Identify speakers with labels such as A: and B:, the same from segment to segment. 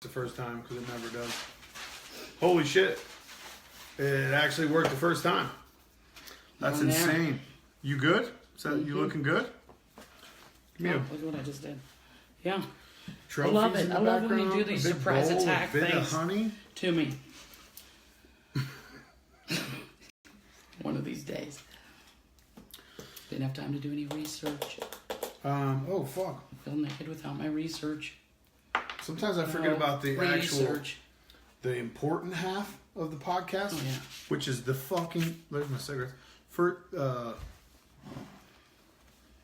A: the first time because it never does. Holy shit. It actually worked the first time. That's insane. You good? Is that you looking good?
B: Look what I just did. Yeah.
A: Trophies
B: I love it.
A: in the
B: I love when you do
A: background,
B: these
A: a big
B: surprise
A: bowl,
B: attack
A: a bit
B: things
A: of honey.
B: to me. One of these days. Didn't have time to do any research.
A: Oh fuck.
B: I feel naked without my research.
A: Sometimes I forget about the actual,
B: research.
A: the important half of the podcast,
B: Oh, yeah.
A: which is the fucking. There's my cigarettes.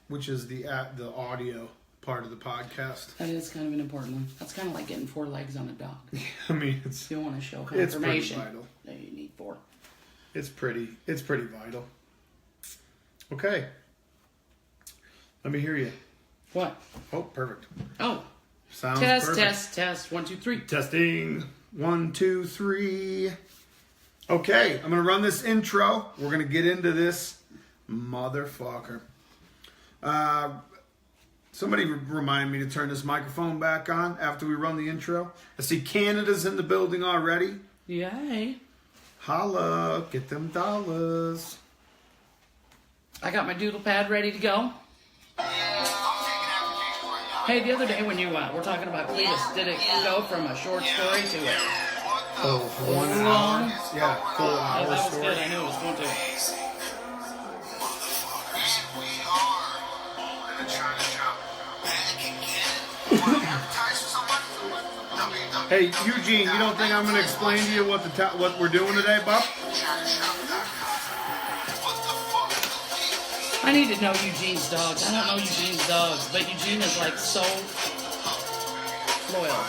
A: Which is the audio part of the podcast.
B: That is kind of an important one. That's kind of like getting 4 legs on a dog.
A: I mean, it's.
B: You want to show
A: It's
B: confirmation.
A: pretty vital.
B: No, you need 4.
A: It's pretty vital. Okay. Let me hear you.
B: What?
A: Oh, perfect.
B: Oh.
A: Sounds
B: Test,
A: perfect.
B: test. 1, 2, 3.
A: Testing. 1, 2, 3. Okay, I'm gonna run this intro. We're gonna get into this motherfucker. Somebody remind me to turn this microphone back on after we run the intro. I see Canada's in the building already.
B: Yay.
A: Holla, get them dollars.
B: I got my doodle pad ready to go. Hey, the other day when you were talking about Cletus, did it go from a short story to a
A: Oh, 1 hour? Yeah, full hour
B: that was
A: story.
B: good. I knew it was going to.
A: Hey, Eugene, you don't think I'm going to explain to you what we're doing today, Buff?
B: I need to know Eugene's dogs. I don't know Eugene's dogs, but Eugene is like so loyal.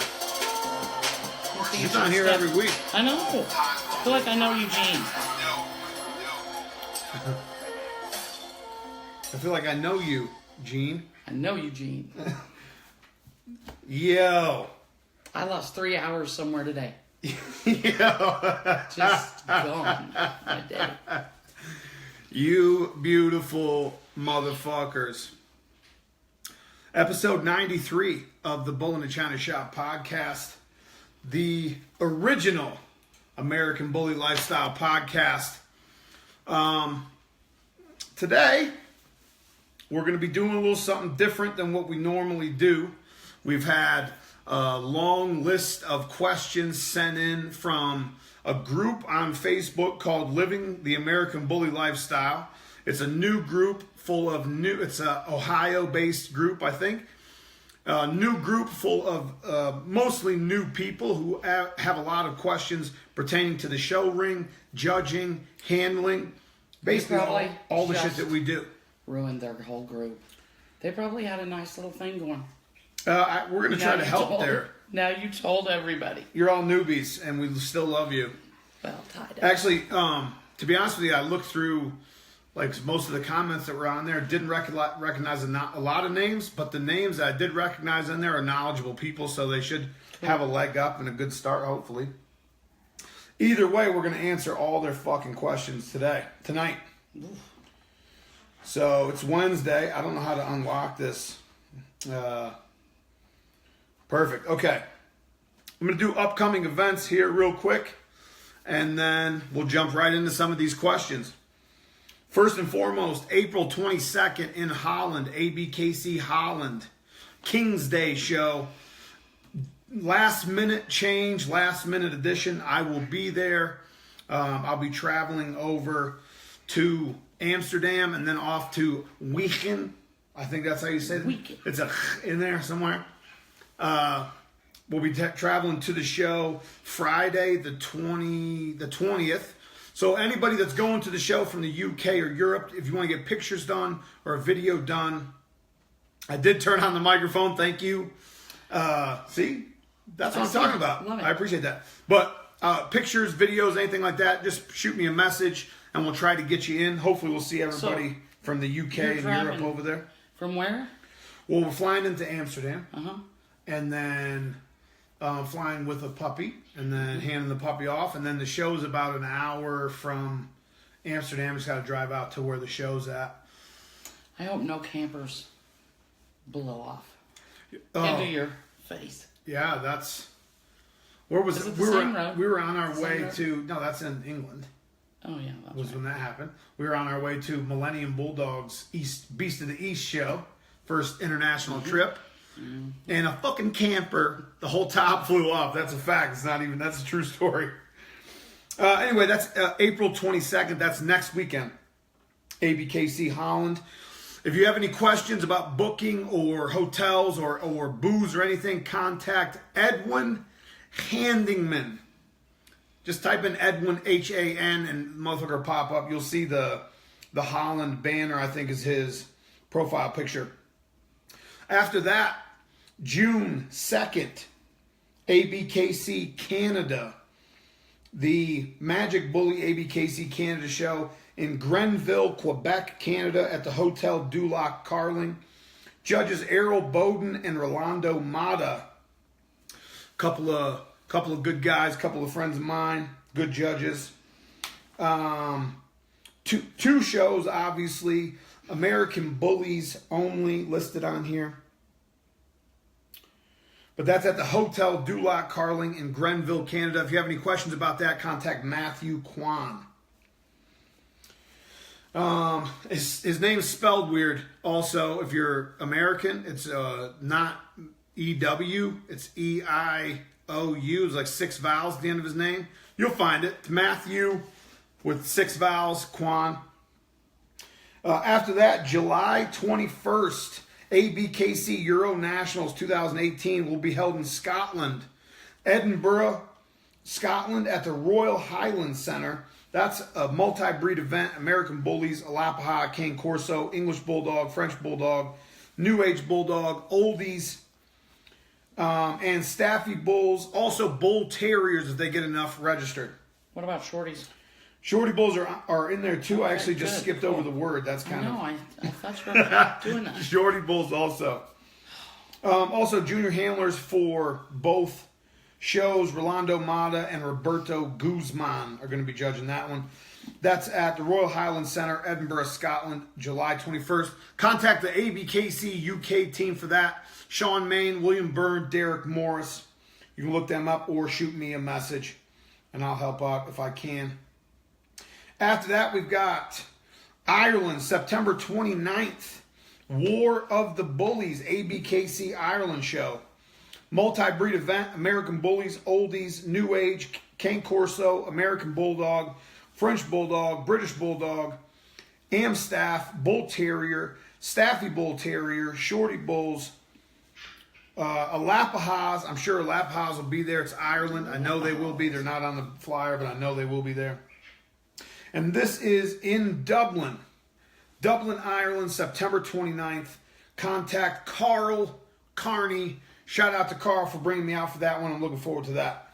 A: He's on here every week.
B: I know. I feel like I know Eugene.
A: I feel like I know you, Gene.
B: I know Eugene.
A: Yo.
B: I lost 3 hours somewhere today.
A: Yo.
B: Just gone. My day.
A: You beautiful motherfuckers. Episode 93 of the Bull-NA-ChinaShop podcast. The original American Bully Lifestyle podcast. Today, we're going to be doing a little something different than what we normally do. We've had a long list of questions sent in from a group on Facebook called Living the American Bully Lifestyle. It's a new group full of it's an Ohio-based group, I think. A new group full of mostly new people who have a lot of questions pertaining to the show ring, judging, handling, basically all the shit that we do.
B: Ruined their whole group. They probably had a nice little thing going.
A: We're going to try to help there.
B: Now you told everybody.
A: You're all newbies, and we still love you.
B: Well, tied up.
A: Actually, to be honest with you, I looked through like most of the comments that were on there. Didn't recognize a lot of names, but the names that I did recognize in there are knowledgeable people, so they should have a leg up and a good start, hopefully. Either way, we're going to answer all their fucking questions tonight. Oof. So it's Wednesday. I don't know how to unlock this. Perfect. Okay. I'm going to do upcoming events here real quick, and then we'll jump right into some of these questions. First and foremost, April 22nd in Holland, ABKC Holland, King's Day show. Last minute change, last minute addition. I will be there. I'll be traveling over to Amsterdam and then off to Weeken. I think that's how you say it.
B: Weeken.
A: It's in there somewhere. We'll be traveling to the show Friday, the 20th. So anybody that's going to the show from the UK or Europe, if you want to get pictures done or a video done, I did turn on the microphone. Thank you. See, that's what I'm talking about.
B: Love it.
A: I appreciate that. But pictures, videos, anything like that, just shoot me a message and we'll try to get you in. Hopefully we'll see everybody from the UK and Europe over there.
B: From where?
A: Well, we're flying into Amsterdam.
B: Uh-huh.
A: And then flying with a puppy, and then handing the puppy off, and then the show's about an hour from Amsterdam. Just got to drive out to where the show's at.
B: I hope no campers blow off
A: Oh.
B: into your face.
A: Yeah, that's Where was
B: Is
A: it?
B: it the same road?
A: We were on our
B: Same
A: way
B: road?
A: to. No, that's in England.
B: Oh yeah, that's
A: Was
B: right.
A: when that happened. We were on our way to Millennium Bulldog's Beast of the East show, first international trip, and a fucking camper. The whole top flew off. That's a fact. It's not even. That's a true story. Anyway, that's April 22nd. That's next weekend. ABKC Holland. If you have any questions about booking or hotels or booze or anything, contact Edwin Handingman. Just type in Edwin, H-A-N, and motherfucker will pop up. You'll see the Holland banner, I think is his profile picture. After that, June 2nd, ABKC Canada. The Magic Bully ABKC Canada show in Grenville, Quebec, Canada at the Hotel du Lac Carling. Judges Errol Bowden and Rolando Mata. Couple of good guys, couple of friends of mine, good judges. Two shows, obviously. American Bullies only listed on here. But that's at the Hotel du Lac Carling in Grenville, Canada. If you have any questions about that, contact Matthew Kwan. His name is spelled weird. Also, if you're American, it's not E-W, it's E-I-O-U. It's like 6 vowels at the end of his name. You'll find it. It's Matthew with 6 vowels, Kwan. After that, July 21st, ABKC Euro Nationals 2018 will be held in Scotland. Edinburgh, Scotland at the Royal Highland Centre. That's a multi-breed event. American Bullies, Alapaha, Cane Corso, English Bulldog, French Bulldog, New Age Bulldog, Oldies, and Staffy Bulls. Also Bull Terriers if they get enough registered.
B: What about Shorties?
A: Shorty Bulls are in there too. I actually just
B: good,
A: skipped
B: cool.
A: over the word. That's kind of...
B: I thought you were doing that.
A: Shorty Bulls also. Also junior handlers for both shows. Rolando Mata and Roberto Guzman are going to be judging that one. That's at the Royal Highland Centre, Edinburgh, Scotland, July 21st. Contact the ABKC UK team for that. Sean Main, William Byrne, Derek Morris. You can look them up or shoot me a message, and I'll help out if I can. After that, we've got Ireland, September 29th. War of the Bullies, ABKC Ireland show. Multi-breed event, American Bullies, Oldies, New Age, Cane Corso, American Bulldog, French Bulldog, British Bulldog, Amstaff, Bull Terrier, Staffy Bull Terrier, Shorty Bulls, Alapahas. I'm sure Alapahas will be there. It's Ireland. I know they will be. They're not on the flyer, but I know they will be there. And this is in Dublin. Dublin, Ireland, September 29th. Contact Carl Carney. Shout out to Carl for bringing me out for that one. I'm looking forward to that.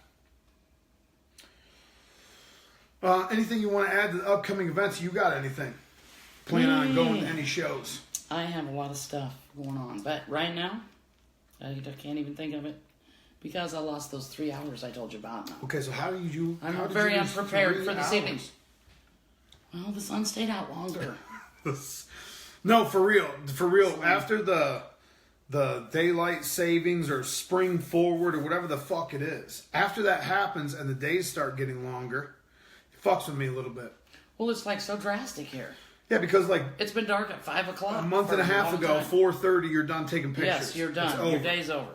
A: Anything you want to add to the upcoming events? You got anything? Plan on going to any shows?
B: I have a lot of stuff going on, but right now, I can't even think of it because I lost those 3 hours I told you about now.
A: Okay, so how did you...
B: I'm very unprepared for this evening. Well, the sun stayed out longer.
A: No, for real. For real. After the daylight savings or spring forward or whatever the fuck it is, after that happens and the days start getting longer, it fucks with me a little bit.
B: Well, it's like so drastic here.
A: Yeah, because like...
B: It's been dark at 5 o'clock.
A: A month and a half ago, 4:30, you're done taking pictures.
B: Yes, you're done. Your day's over.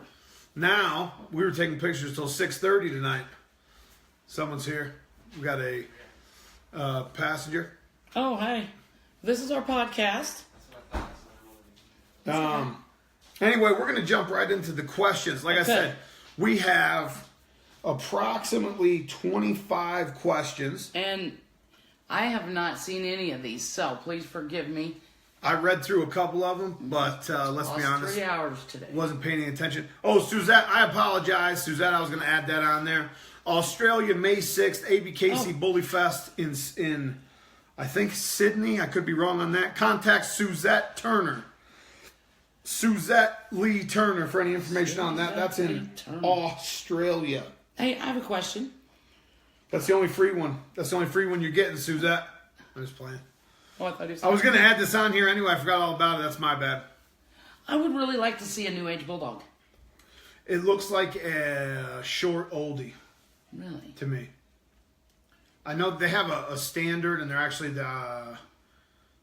A: Now, we were taking pictures till 6:30 tonight. Someone's here. We got a passenger.
B: Oh, hey. This is our podcast.
A: Anyway, we're going to jump right into the questions. Like I said, we have approximately 25 questions.
B: And I have not seen any of these, so please forgive me.
A: I read through a couple of them, but let's be honest.
B: 3 hours today.
A: Wasn't paying any attention. Oh, Suzette, I apologize. Suzette, I was going to add that on there. Australia, May 6th, ABKC Bully Fest in I think Sydney. I could be wrong on that. Contact Suzette Turner. Suzette Lee Turner for any information on that. That's in Australia.
B: Hey, I have a question.
A: That's the only free one. That's the only free one you're getting, Suzette. I'm just playing.
B: Oh, I
A: was going to add this on here anyway. I forgot all about it. That's my bad.
B: I would really like to see a New Age Bulldog.
A: It looks like a short oldie.
B: Really?
A: To me. I know they have a standard, and they're actually the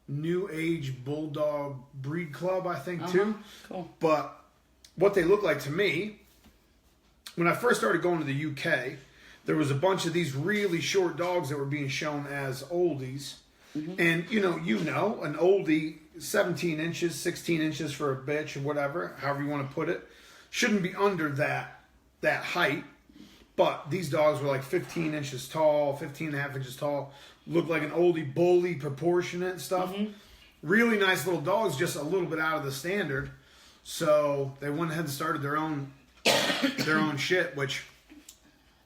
A: New Age Bulldog Breed Club, I think, too.
B: Cool.
A: But what they look like to me, when I first started going to the UK, there was a bunch of these really short dogs that were being shown as oldies. And, you know, an oldie, 17 inches, 16 inches for a bitch or whatever, however you want to put it, shouldn't be under that height. But these dogs were like 15 inches tall, 15 and a half inches tall, looked like an oldie bully, proportionate stuff. Really nice little dogs, just a little bit out of the standard. So they went ahead and started their own shit, which...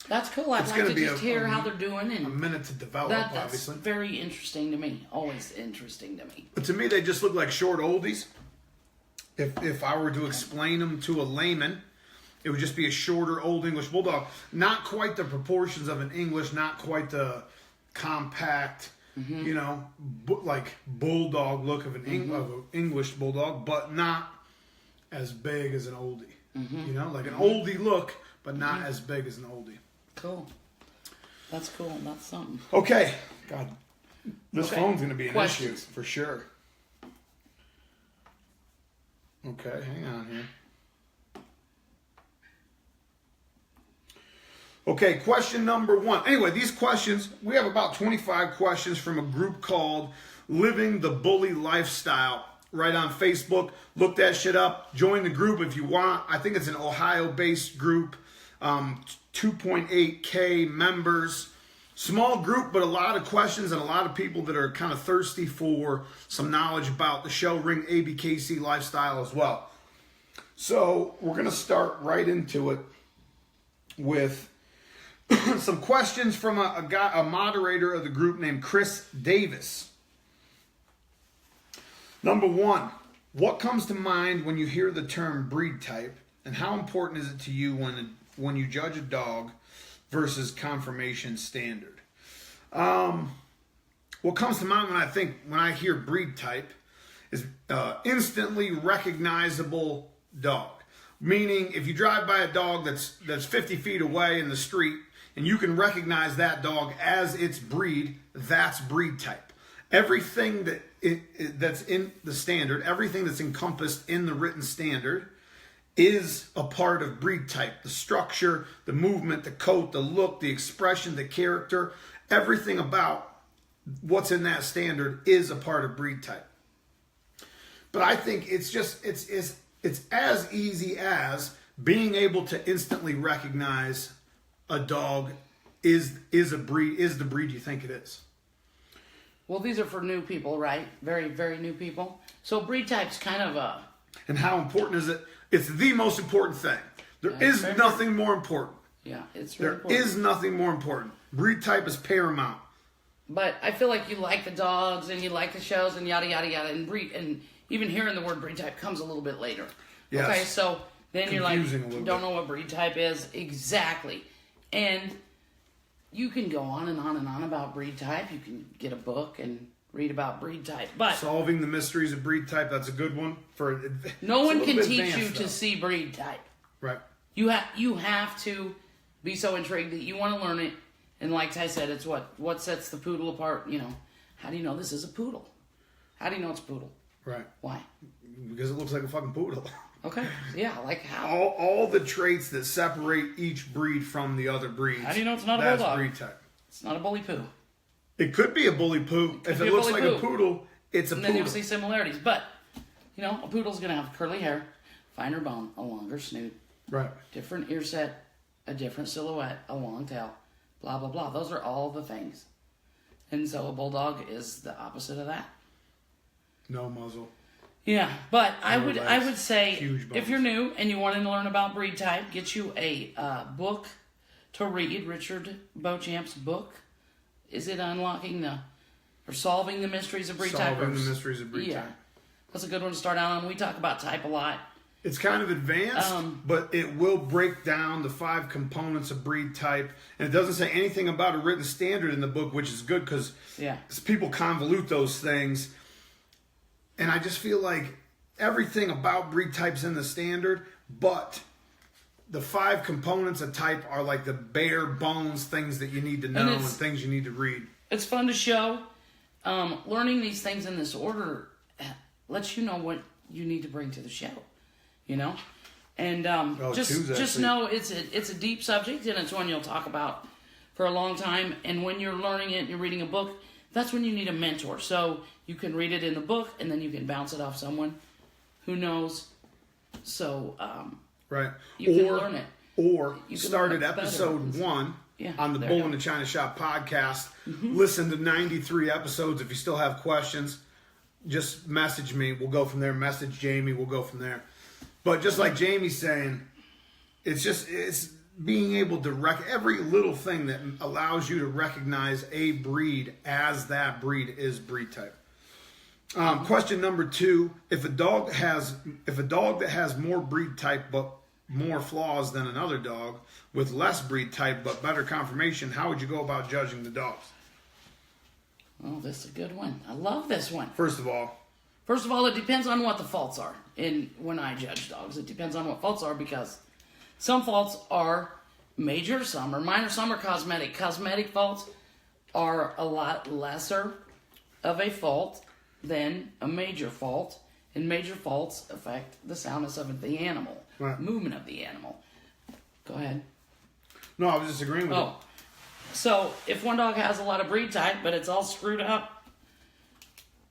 B: That's cool. I'd like to just hear how they're doing. And
A: a minute to develop,
B: that's
A: obviously.
B: very interesting to me. Always interesting to me.
A: But to me, they just look like short oldies. If I were to explain them to a layman, it would just be a shorter Old English Bulldog. Not quite the proportions of an English, not quite the compact, you know, like Bulldog look of an English Bulldog, but not as big as an oldie. You know, like an oldie look, but not as big as an oldie.
B: Cool. That's cool. That's something.
A: Okay. God, this phone's going to be an
B: Questions.
A: issue for sure. Okay, hang on here. Okay, question number 1. Anyway, these questions, we have about 25 questions from a group called Living the Bully Lifestyle right on Facebook. Look that shit up. Join the group if you want. I think it's an Ohio-based group. 2.8K members. Small group, but a lot of questions and a lot of people that are kind of thirsty for some knowledge about the show ring ABKC lifestyle as well. So we're going to start right into it with some questions from a moderator of the group named Chris Davis. Number 1, what comes to mind when you hear the term breed type, and how important is it to you when you judge a dog versus conformation standard? What comes to mind when I hear breed type is instantly recognizable dog. Meaning, if you drive by a dog that's 50 feet away in the street and you can recognize that dog as its breed, that's breed type. Everything that's in the standard, everything that's encompassed in the written standard is a part of breed type. The structure, the movement, the coat, the look, the expression, the character, everything about what's in that standard is a part of breed type. But I think it's as easy as being able to instantly recognize a dog is the breed you think it is.
B: Well, these are for new people, right? Very, very new people. So breed type's kind of a...
A: And how important is it? It's the most important thing. There is nothing more important.
B: Yeah, it's really important.
A: There is nothing more important. Breed type is paramount.
B: But I feel like you like the dogs and you like the shows and yada, yada, yada. And even hearing the word breed type comes a little bit later.
A: Yes.
B: Okay, so then you're like, don't know what breed type is. Exactly. And you can go on and on and on about breed type. You can get a book and read about breed type. But
A: Solving the Mysteries of Breed Type, that's a good one.
B: No one can teach you to see breed type.
A: Right.
B: You have to be so intrigued that you want to learn it. And like Ty said, it's what sets the poodle apart. You know, how do you know this is a poodle? How do you know it's a poodle?
A: Right.
B: Why?
A: Because it looks like a fucking poodle.
B: Okay. Yeah, like how?
A: All the traits that separate each breed from the other breeds.
B: How do you know it's not a bulldog?
A: That's breed type.
B: It's not a bully poo.
A: It could be a bully poo. If it looks like a poodle, it's a poodle.
B: And then you'll see similarities. But, you know, a poodle's going to have curly hair, finer bone, a longer snoot.
A: Right.
B: Different ear set, a different silhouette, a long tail, blah, blah, blah. Those are all the things. And so a bulldog is the opposite of that.
A: No muzzle.
B: Yeah, but
A: No
B: I would say if you're new and you want to learn about breed type, get you a book to read, Richard Beauchamp's book. Is it Solving the Mysteries of Breed Type?
A: Solving the Mysteries of Breed Type.
B: That's a good one to start out on. We talk about type a lot.
A: It's kind of advanced, but it will break down the 5 components of breed type. And it doesn't say anything about a written standard in the book, which is good because people convolute those things. And I just feel like everything about breed type's in the standard, but the 5 components of type are like the bare bones things that you need to know and things you need to read.
B: It's fun to show. Learning these things in this order lets you know what you need to bring to the show, you know? And just know it's a deep subject, and it's one you'll talk about for a long time. And when you're learning it and you're reading a book, that's when you need a mentor. So you can read it in the book, and then you can bounce it off someone who knows. So
A: right.
B: You can learn it.
A: Or start at episode 1 on the Bull-NA-ChinaShop podcast. Listen to 93 episodes. If you still have questions, just message me. We'll go from there. Message Jamie. We'll go from there. But just like Jamie's saying, it's being able to every little thing that allows you to recognize a breed as that breed is breed type. Question number 2: if a dog that has more breed type but more flaws than another dog with less breed type but better conformation, how would you go about judging the dogs?
B: Oh, this is a good one. I love this one.
A: First of all,
B: it depends on what the faults are. And when I judge dogs, it depends on what faults are, because some faults are major, some are minor, some are cosmetic. Cosmetic faults are a lot lesser of a fault than a major fault. And major faults affect the soundness of the animal, movement of the animal. Go ahead.
A: No, I was just agreeing with you.
B: So if one dog has a lot of breed type, but it's all screwed up,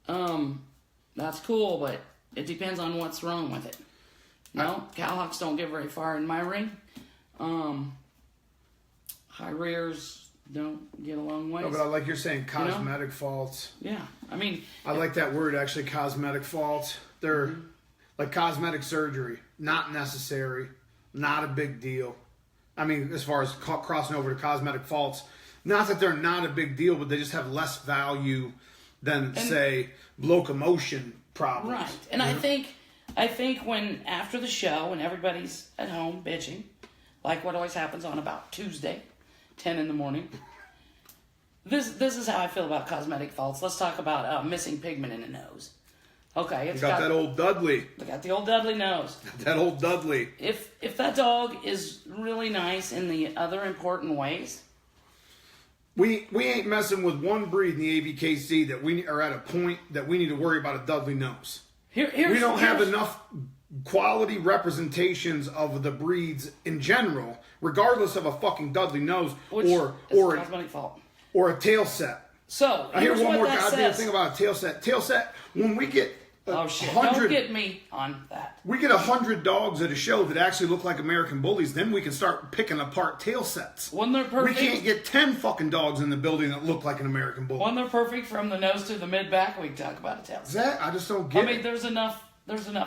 B: that's cool, but it depends on what's wrong with it. No, cowhawks don't get very far in my ring. High rears don't get a long way.
A: No, but I like you're saying cosmetic faults.
B: Yeah, I mean,
A: I like that word actually, cosmetic faults. They're like cosmetic surgery, not necessary, not a big deal. I mean, as far as crossing over to cosmetic faults, not that they're not a big deal, but they just have less value than, say, locomotion problems.
B: Right. And I think when after the show and everybody's at home bitching, like what always happens on about Tuesday, 10 in the morning, this is how I feel about cosmetic faults. Let's talk about missing pigment in the nose. Okay,
A: it's got that old Dudley.
B: They got the old Dudley nose.
A: That old Dudley.
B: If that dog is really nice in the other important ways,
A: we ain't messing with one breed in the ABKC that we are at a point that we need to worry about a Dudley nose. We don't have enough quality representations of the breeds in general, regardless of a fucking Dudley nose or
B: a cosmetic fault
A: or a tail set.
B: So
A: I hear one more goddamn thing about a tail set. Tail set. When we get
B: don't get me on that.
A: We get 100 dogs at a show that actually look like American bullies, then we can start picking apart tail sets.
B: When they're perfect,
A: we can't get 10 fucking dogs in the building that look like an American bully.
B: When they're perfect from the nose to the mid-back, we can talk about a tail set.
A: That I just don't get it.
B: I mean, there's enough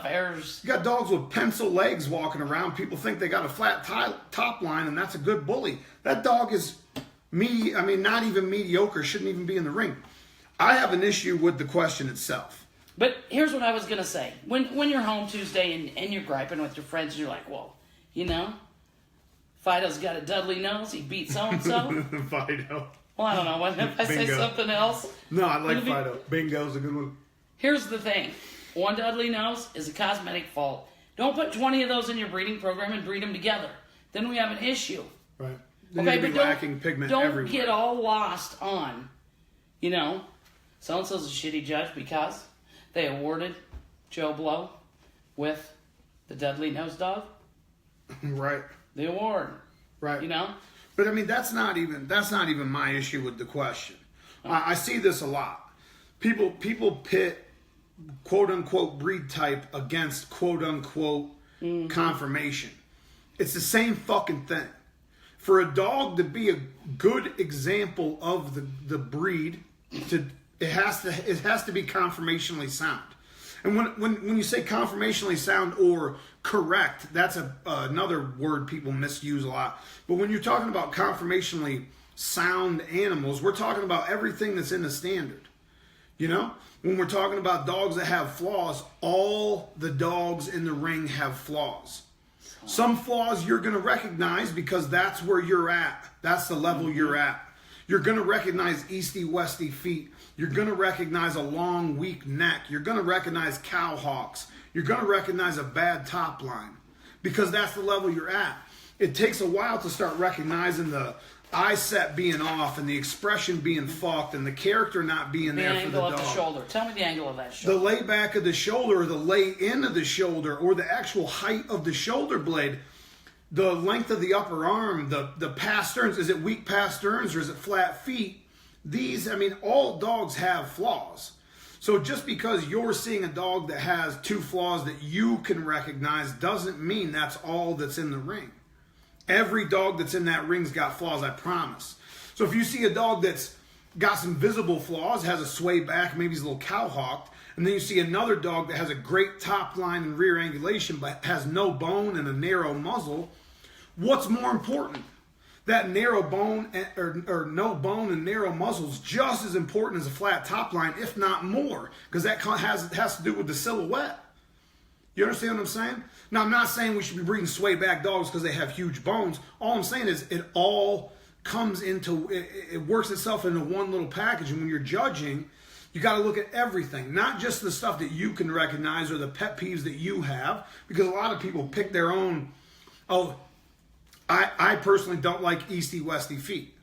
B: errors.
A: You got dogs with pencil legs walking around. People think they got a flat top line, and that's a good bully. That dog is not even mediocre, shouldn't even be in the ring. I have an issue with the question itself.
B: But here's what I was going to say. When you're home Tuesday and you're griping with your friends, and you're like, well, Fido's got a Dudley nose. He beat so-and-so.
A: Fido.
B: Well, I don't know. What if I say something else?
A: No, I like Fido. Bingo's a good one.
B: Here's the thing. One Dudley nose is a cosmetic fault. Don't put 20 of those in your breeding program and breed them together. Then we have an issue.
A: Right.
B: But
A: lacking pigment everywhere.
B: Don't get all lost on, so-and-so's a shitty judge because they awarded Joe Blow with the Dudley nose dog.
A: Right.
B: The award.
A: Right. But I mean, that's not even my issue with the question. I see this a lot. People pit quote unquote breed type against quote unquote conformation. It's the same fucking thing. For a dog to be a good example of the breed, it has to be conformationally sound. And when you say conformationally sound or correct, that's another word people misuse a lot. But when you're talking about conformationally sound animals, we're talking about everything that's in the standard. When we're talking about dogs that have flaws, all the dogs in the ring have flaws. Some flaws you're going to recognize because that's where you're at. That's the level you're at. You're going to recognize easty-westy feet. You're going to recognize a long, weak neck. You're going to recognize cowhawks. You're going to recognize a bad top line because that's the level you're at. it takes a while to start recognizing the eye set being off and the expression being fucked and the character not being there for the dog.
B: The angle of the shoulder. Tell me the angle of that shoulder.
A: The lay back of the shoulder or the lay in of the shoulder or the actual height of the shoulder blade. The length of the upper arm, the pasterns. Is it weak pasterns or is it flat feet? These, I mean, all dogs have flaws. So just because you're seeing a dog that has 2 flaws that you can recognize doesn't mean that's all that's in the ring. Every dog that's in that ring's got flaws, I promise. So if you see a dog that's got some visible flaws, has a sway back, maybe he's a little cow-hawked, and then you see another dog that has a great top line and rear angulation but has no bone and a narrow muzzle, what's more important? That narrow bone or no bone and narrow muzzle is just as important as a flat top line, if not more, because that has to do with the silhouette. You understand what I'm saying? Now, I'm not saying we should be breeding sway back dogs because they have huge bones. All I'm saying is it all comes into, it works itself into one little package. And when you're judging, you got to look at everything, not just the stuff that you can recognize or the pet peeves that you have, because a lot of people pick their own. Oh, I personally don't like easty-westy feet,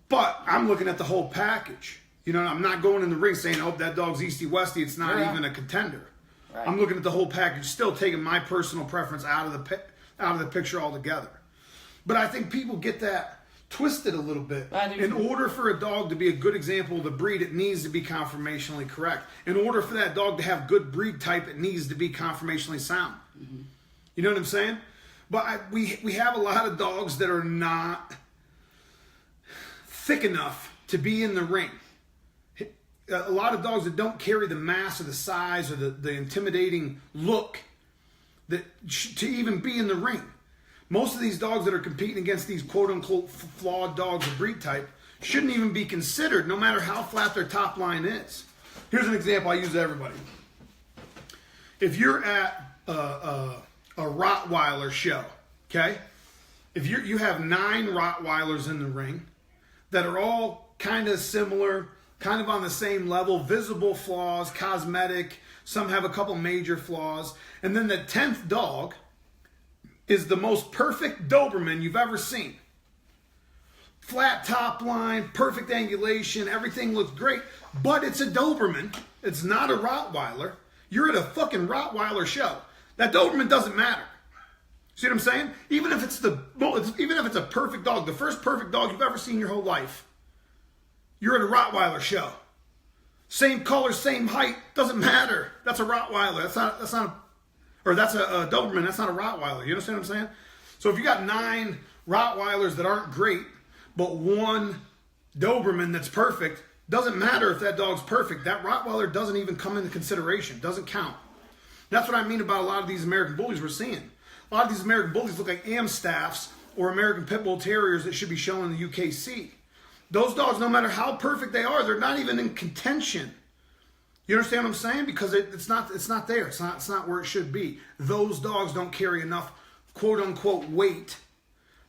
A: but I'm looking at the whole package. You know, I'm not going in the ring saying, oh, that dog's easty-westy. It's not even a contender. Right. I'm looking at the whole package, still taking my personal preference out of the picture altogether. But I think people get that twisted a little bit. In order for a dog to be a good example of the breed, it needs to be conformationally correct. In order for that dog to have good breed type, it needs to be conformationally sound. Mm-hmm. You know what I'm saying? But we have a lot of dogs that are not thick enough to be in the ring. A lot of dogs that don't carry the mass or the size or the intimidating look to even be in the ring. Most of these dogs that are competing against these quote-unquote flawed dogs of breed type shouldn't even be considered, no matter how flat their top line is. Here's an example I use to everybody. If you're at a Rottweiler show, okay? If you have 9 Rottweilers in the ring that are all kind of similar, kind of on the same level, visible flaws, cosmetic, some have a couple major flaws, and then the 10th dog is the most perfect Doberman you've ever seen. Flat top line, perfect angulation, everything looks great, but it's a Doberman. It's not a Rottweiler. You're at a fucking Rottweiler show. That Doberman doesn't matter. See what I'm saying? Even if it's a perfect dog, the first perfect dog you've ever seen in your whole life, you're at a Rottweiler show. Same color, same height, doesn't matter. That's a Rottweiler. That's a Doberman. That's not a Rottweiler. You understand what I'm saying? So if you got 9 Rottweilers that aren't great, but 1 Doberman that's perfect, doesn't matter if that dog's perfect. That Rottweiler doesn't even come into consideration. Doesn't count. That's what I mean about a lot of these American Bullies we're seeing. A lot of these American Bullies look like Amstaffs or American Pit Bull Terriers that should be shown in the UKC. Those dogs, no matter how perfect they are, they're not even in contention. You understand what I'm saying? Because it's not there. It's not where it should be. Those dogs don't carry enough quote unquote weight,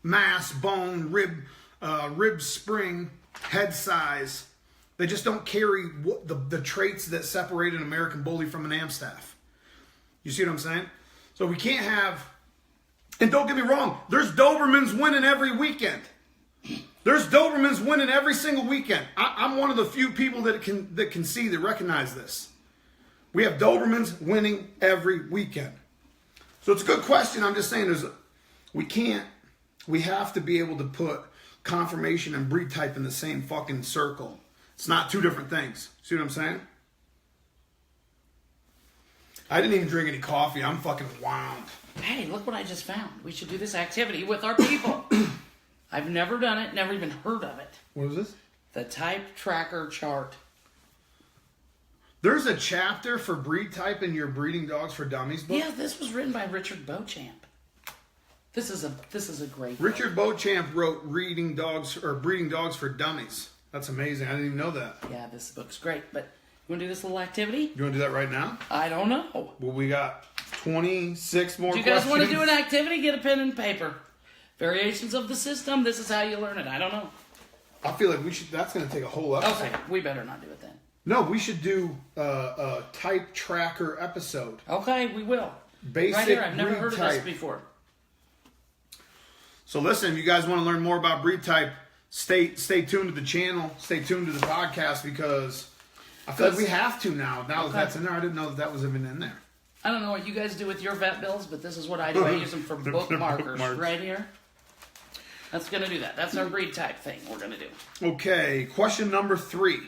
A: mass, bone, rib spring, head size. They just don't carry the traits that separate an American Bully from an Amstaff. You see what I'm saying? So we can't have, and don't get me wrong, there's Dobermans winning every weekend. There's Dobermans winning every single weekend. I'm one of the few people that recognize this. We have Dobermans winning every weekend. So it's a good question. I'm just saying we have to be able to put conformation and breed type in the same fucking circle. It's not 2 different things. See what I'm saying? I didn't even drink any coffee. I'm fucking wound.
B: Hey, look what I just found. We should do this activity with our people. I've never done it, never even heard of it.
A: What is this?
B: The type tracker chart.
A: There's a chapter for breed type in your Breeding Dogs for Dummies book?
B: Yeah, this was written by Richard Beauchamp. This is a great
A: Richard Beauchamp wrote Breeding Dogs for Dummies. That's amazing. I didn't even know that.
B: Yeah, this book's great. But you want to do this little activity?
A: You want to do that right now?
B: I don't know.
A: Well, we got 26 more questions.
B: Do you guys want to do an activity? Get a pen and paper. Variations of the system. This is how you learn it. I don't know.
A: I feel like we should. That's going to take a whole episode.
B: Okay, we better not do it then.
A: No, we should do a type tracker episode.
B: Okay, we will.
A: Basic
B: right here. I've never
A: breed
B: heard
A: type.
B: of this before.
A: So listen, if you guys want to learn more about breed type, stay tuned to the channel, stay tuned to the podcast, because I feel like we have to now. Now that that's in there, I didn't know that was even in there.
B: I don't know what you guys do with your vet bills, but this is what I do. I use them for bookmarkers right here. That's going to do that. That's our breed type thing we're going to do.
A: Okay, question number 3.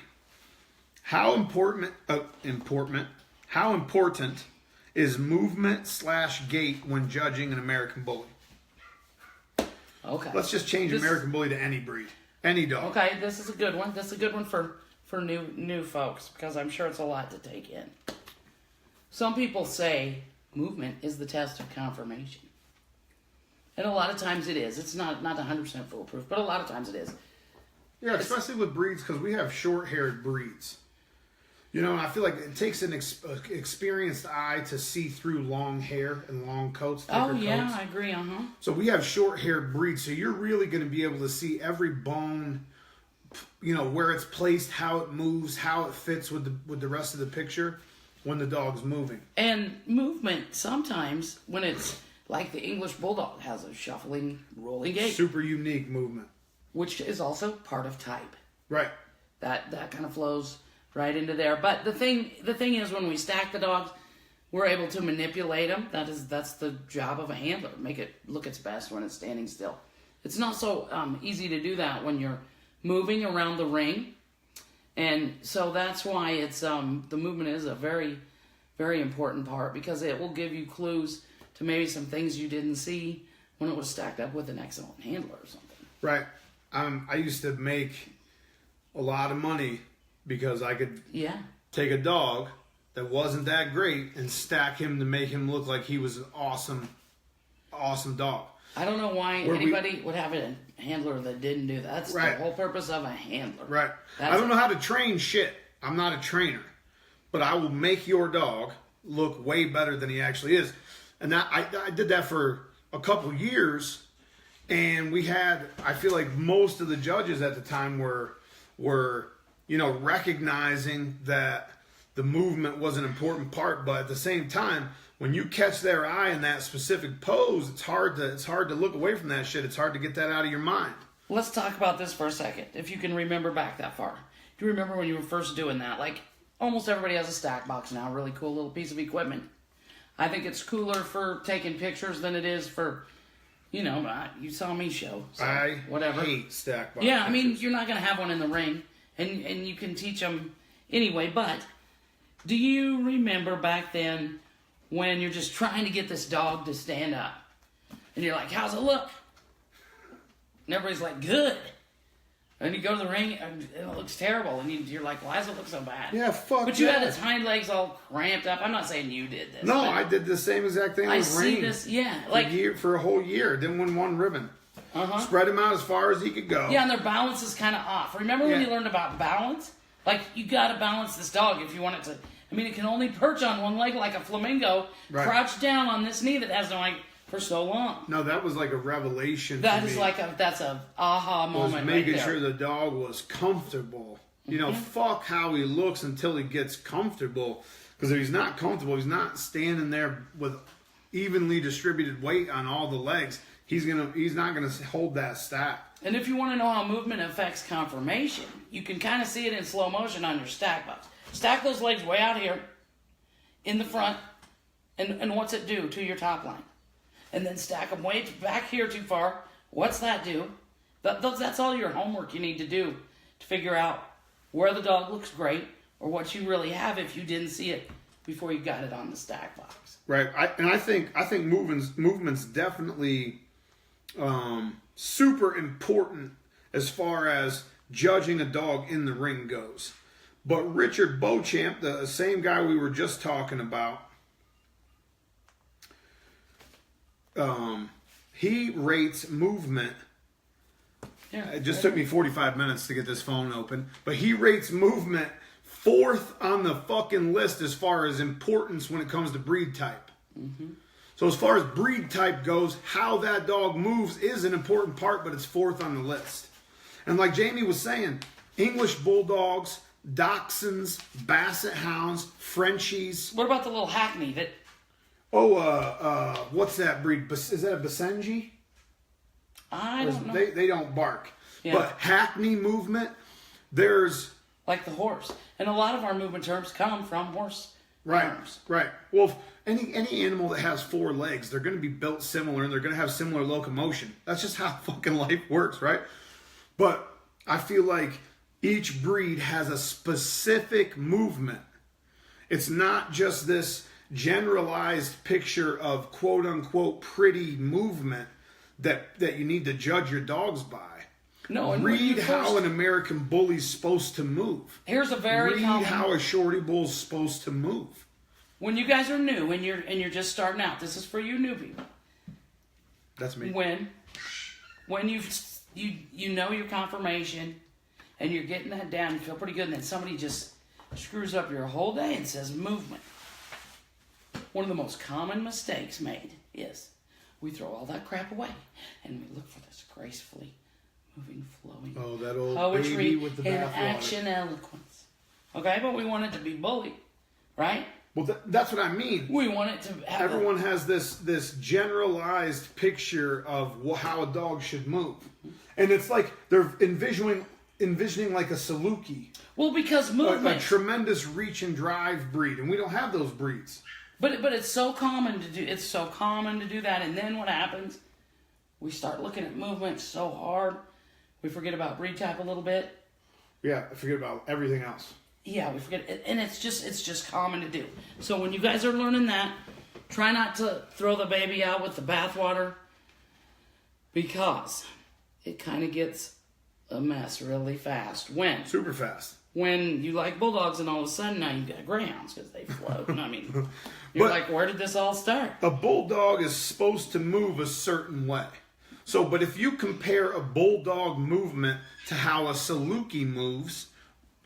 A: How important is movement/gait when judging an American Bully?
B: Okay.
A: Let's just change American Bully to any breed, any dog.
B: Okay, this is a good one. This is a good one for new folks, because I'm sure it's a lot to take in. Some people say movement is the test of confirmation. And a lot of times it is. It's not 100% foolproof, but a lot of times it is.
A: Yeah, especially with breeds, because we have short-haired breeds. You know, and I feel like it takes an experienced eye to see through long hair and long coats.
B: Oh, yeah, coats. I agree,
A: So we have short-haired breeds, so you're really going to be able to see every bone, you know, where it's placed, how it moves, how it fits with the rest of the picture when the dog's moving.
B: And movement, sometimes, when it's like the English Bulldog has a shuffling, rolling gait.
A: Super unique movement.
B: Which is also part of type.
A: Right.
B: That kind of flows right into there. But the thing is, when we stack the dogs, we're able to manipulate them. That's the job of a handler. Make it look its best when it's standing still. It's not so easy to do that when you're moving around the ring. And so that's why it's the movement is a very, very important part, because it will give you clues to maybe some things you didn't see when it was stacked up with an excellent handler or something.
A: Right. I used to make a lot of money because I could take a dog that wasn't that great and stack him to make him look like he was an awesome, awesome dog.
B: I don't know why anybody would have a handler that didn't do that. That's the whole purpose of a handler.
A: Right. I don't know how to train shit. I'm not a trainer. But I will make your dog look way better than he actually is. And I did that for a couple years. And we had, I feel like most of the judges at the time were you know, recognizing that the movement was an important part. But at the same time, when you catch their eye in that specific pose, it's hard to look away from that shit. It's hard to get that out of your mind.
B: Let's talk about this for a second, if you can remember back that far. Do you remember when you were first doing that? Like, almost everybody has a stack box now, a really cool little piece of equipment. I think it's cooler for taking pictures than it is for, you know, you saw me show. So
A: I
B: whatever.
A: hate stack box.
B: Yeah, I mean, you're not going to have one in the ring, and you can teach them anyway. But do you remember back then when you're just trying to get this dog to stand up, and you're like, how's it look? And everybody's like, good. And you go to the ring, and it looks terrible. And you're like, why does it look so bad?
A: Yeah, fuck.
B: But you had its hind legs all cramped up. I'm not saying you did this.
A: No, I did the same exact thing with Rain.
B: I see this, yeah.
A: For a whole year. Didn't win one ribbon. Spread him out as far as he could go.
B: Yeah, and their balance is kind of off. Remember when you learned about balance? Like, you got to balance this dog if you want it to. I mean, it can only perch on one leg like a flamingo, crouch down on this knee that has no leg for so long.
A: No, that was like a revelation.
B: That's a aha moment.
A: Was making sure the dog was comfortable. You know, fuck how he looks until he gets comfortable. Because if he's not comfortable, he's not standing there with evenly distributed weight on all the legs. He's not gonna hold that stack.
B: And if you want to know how movement affects conformation, you can kind of see it in slow motion on your stack box. Stack those legs way out here in the front, and what's it do to your top line? And then stack them way back here too far. What's that do? That's all your homework you need to do to figure out where the dog looks great or what you really have if you didn't see it before you got it on the stack box.
A: Right. I think movement's definitely super important as far as judging a dog in the ring goes. But Richard Beauchamp, the same guy we were just talking about, he rates movement. Yeah, it just took me 45 minutes to get this phone open. But he rates movement 4th on the fucking list as far as importance when it comes to breed type. Mm-hmm. So as far as breed type goes, how that dog moves is an important part, but it's 4th on the list. And like Jamie was saying, English Bulldogs, Dachshunds, Basset Hounds, Frenchies.
B: What about the little Hackney that...
A: Oh, what's that breed? Is that a Basenji?
B: I don't know.
A: They don't bark.
B: Yeah.
A: But hackney movement, there's...
B: Like the horse. And a lot of our movement terms come from horse terms.
A: Right. Well, any animal that has 4 legs, they're going to be built similar and they're going to have similar locomotion. That's just how fucking life works, right? But I feel like each breed has a specific movement. It's not just this generalized picture of quote unquote pretty movement that you need to judge your dogs by.
B: No, and
A: read how an American Bully's supposed to move.
B: Here's a very
A: read how a Shorty Bull's supposed to move.
B: When you guys are new and you're just starting out, this is for you new people.
A: That's me.
B: When you know your conformation and you're getting that down, you feel pretty good, and then somebody just screws up your whole day and says movement. One of the most common mistakes made is we throw all that crap away and we look for this gracefully moving, flowing
A: that old
B: poetry
A: baby with the
B: and
A: bathwater.
B: action eloquence. Okay, but we want it to be bully, right?
A: Well, that's what I mean.
B: We want it to have
A: everyone has this generalized picture of how a dog should move, and it's like they're envisioning like a Saluki.
B: Well, because movement,
A: a tremendous reach and drive breed, and we don't have those breeds.
B: But it's so common to do. It's so common to do that, and then what happens? We start looking at movement so hard, we forget about breed type a little bit.
A: Yeah, I forget about everything else.
B: Yeah, we forget it, and it's just common to do. So when you guys are learning that, try not to throw the baby out with the bathwater, because it kind of gets a mess really fast.
A: Super fast.
B: When you like bulldogs and all of a sudden now you got greyhounds because they float. I mean, you're like, where did this all start?
A: A bulldog is supposed to move a certain way. So, but if you compare a bulldog movement to how a Saluki moves,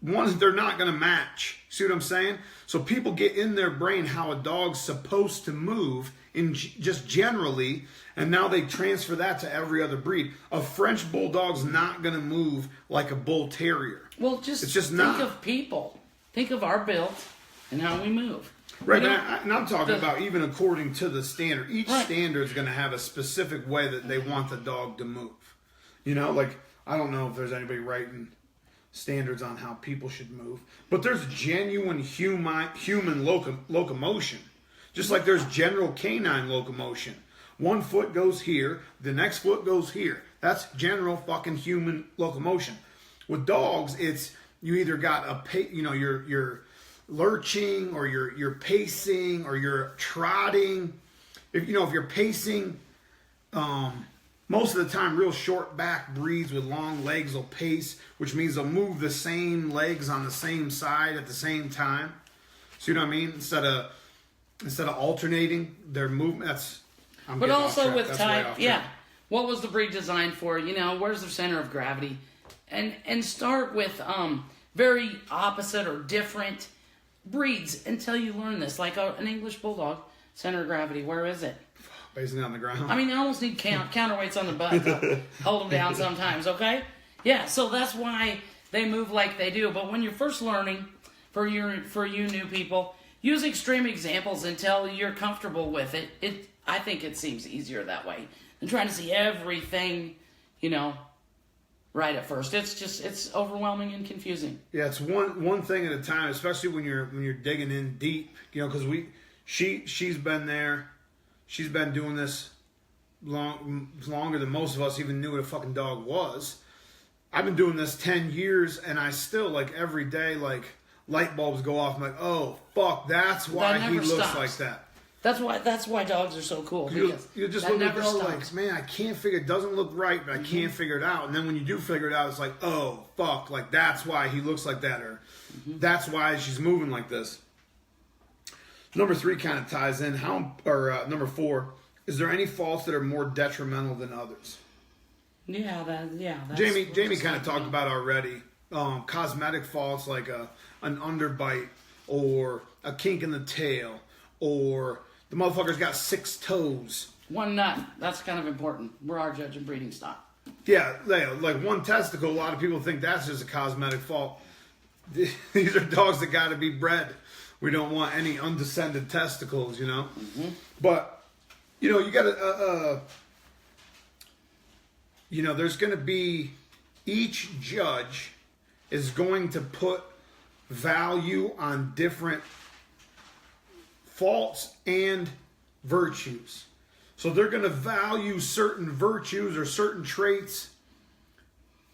A: they're not going to match. See what I'm saying? So people get in their brain how a dog's supposed to move in just generally, and now they transfer that to every other breed. A French bulldog's not going to move like a bull terrier.
B: Well, think of people. Think of our build and how we move.
A: Right, and I'm talking about even according to the standard. Each standard is going to have a specific way that they want the dog to move. You know, like, I don't know if there's anybody writing standards on how people should move, but there's genuine human locomotion. Just like there's general canine locomotion. One foot goes here, the next foot goes here. That's general fucking human locomotion. With dogs, it's you either got you're lurching or you're pacing or you're trotting. If you're pacing, most of the time real short back breeds with long legs will pace, which means they'll move the same legs on the same side at the same time. See what I mean? Instead of alternating their movement.
B: But also with type, what was the breed designed for? Where's their center of gravity? And start with very opposite or different breeds until you learn this. Like an English bulldog, center of gravity, where is it?
A: Basically on the ground.
B: I mean, they almost need counterweights on the butt to hold them down sometimes, okay? Yeah, so that's why they move like they do. But when you're first learning, for you new people, use extreme examples until you're comfortable with it. I think it seems easier that way than trying to see everything, right at first. It's overwhelming and confusing.
A: Yeah, it's one thing at a time, especially when you're digging in deep. Because she's been there, she's been doing this longer than most of us even knew what a fucking dog was. I've been doing this 10 years, and I still every day light bulbs go off. I'm like, oh fuck, that's why he looks like that.
B: That's why dogs are so cool.
A: You just look at the dog like, man, I can't figure it. Doesn't look right, but I can't figure it out. And then when you do figure it out, it's like, oh fuck, that's why he looks like that, or that's why she's moving like this. Number 3 kind of ties in. Number 4, is there any faults that are more detrimental than others?
B: That's
A: Jamie kind of talked about already. Cosmetic faults like an underbite or a kink in the tail, or the motherfucker's got 6 toes.
B: One nut. That's kind of important. We're our judge of breeding stock.
A: Yeah, like one testicle. A lot of people think that's just a cosmetic fault. These are dogs that got to be bred. We don't want any undescended testicles, But, you got there's going to be, each judge is going to put value on different faults and virtues. So they're going to value certain virtues or certain traits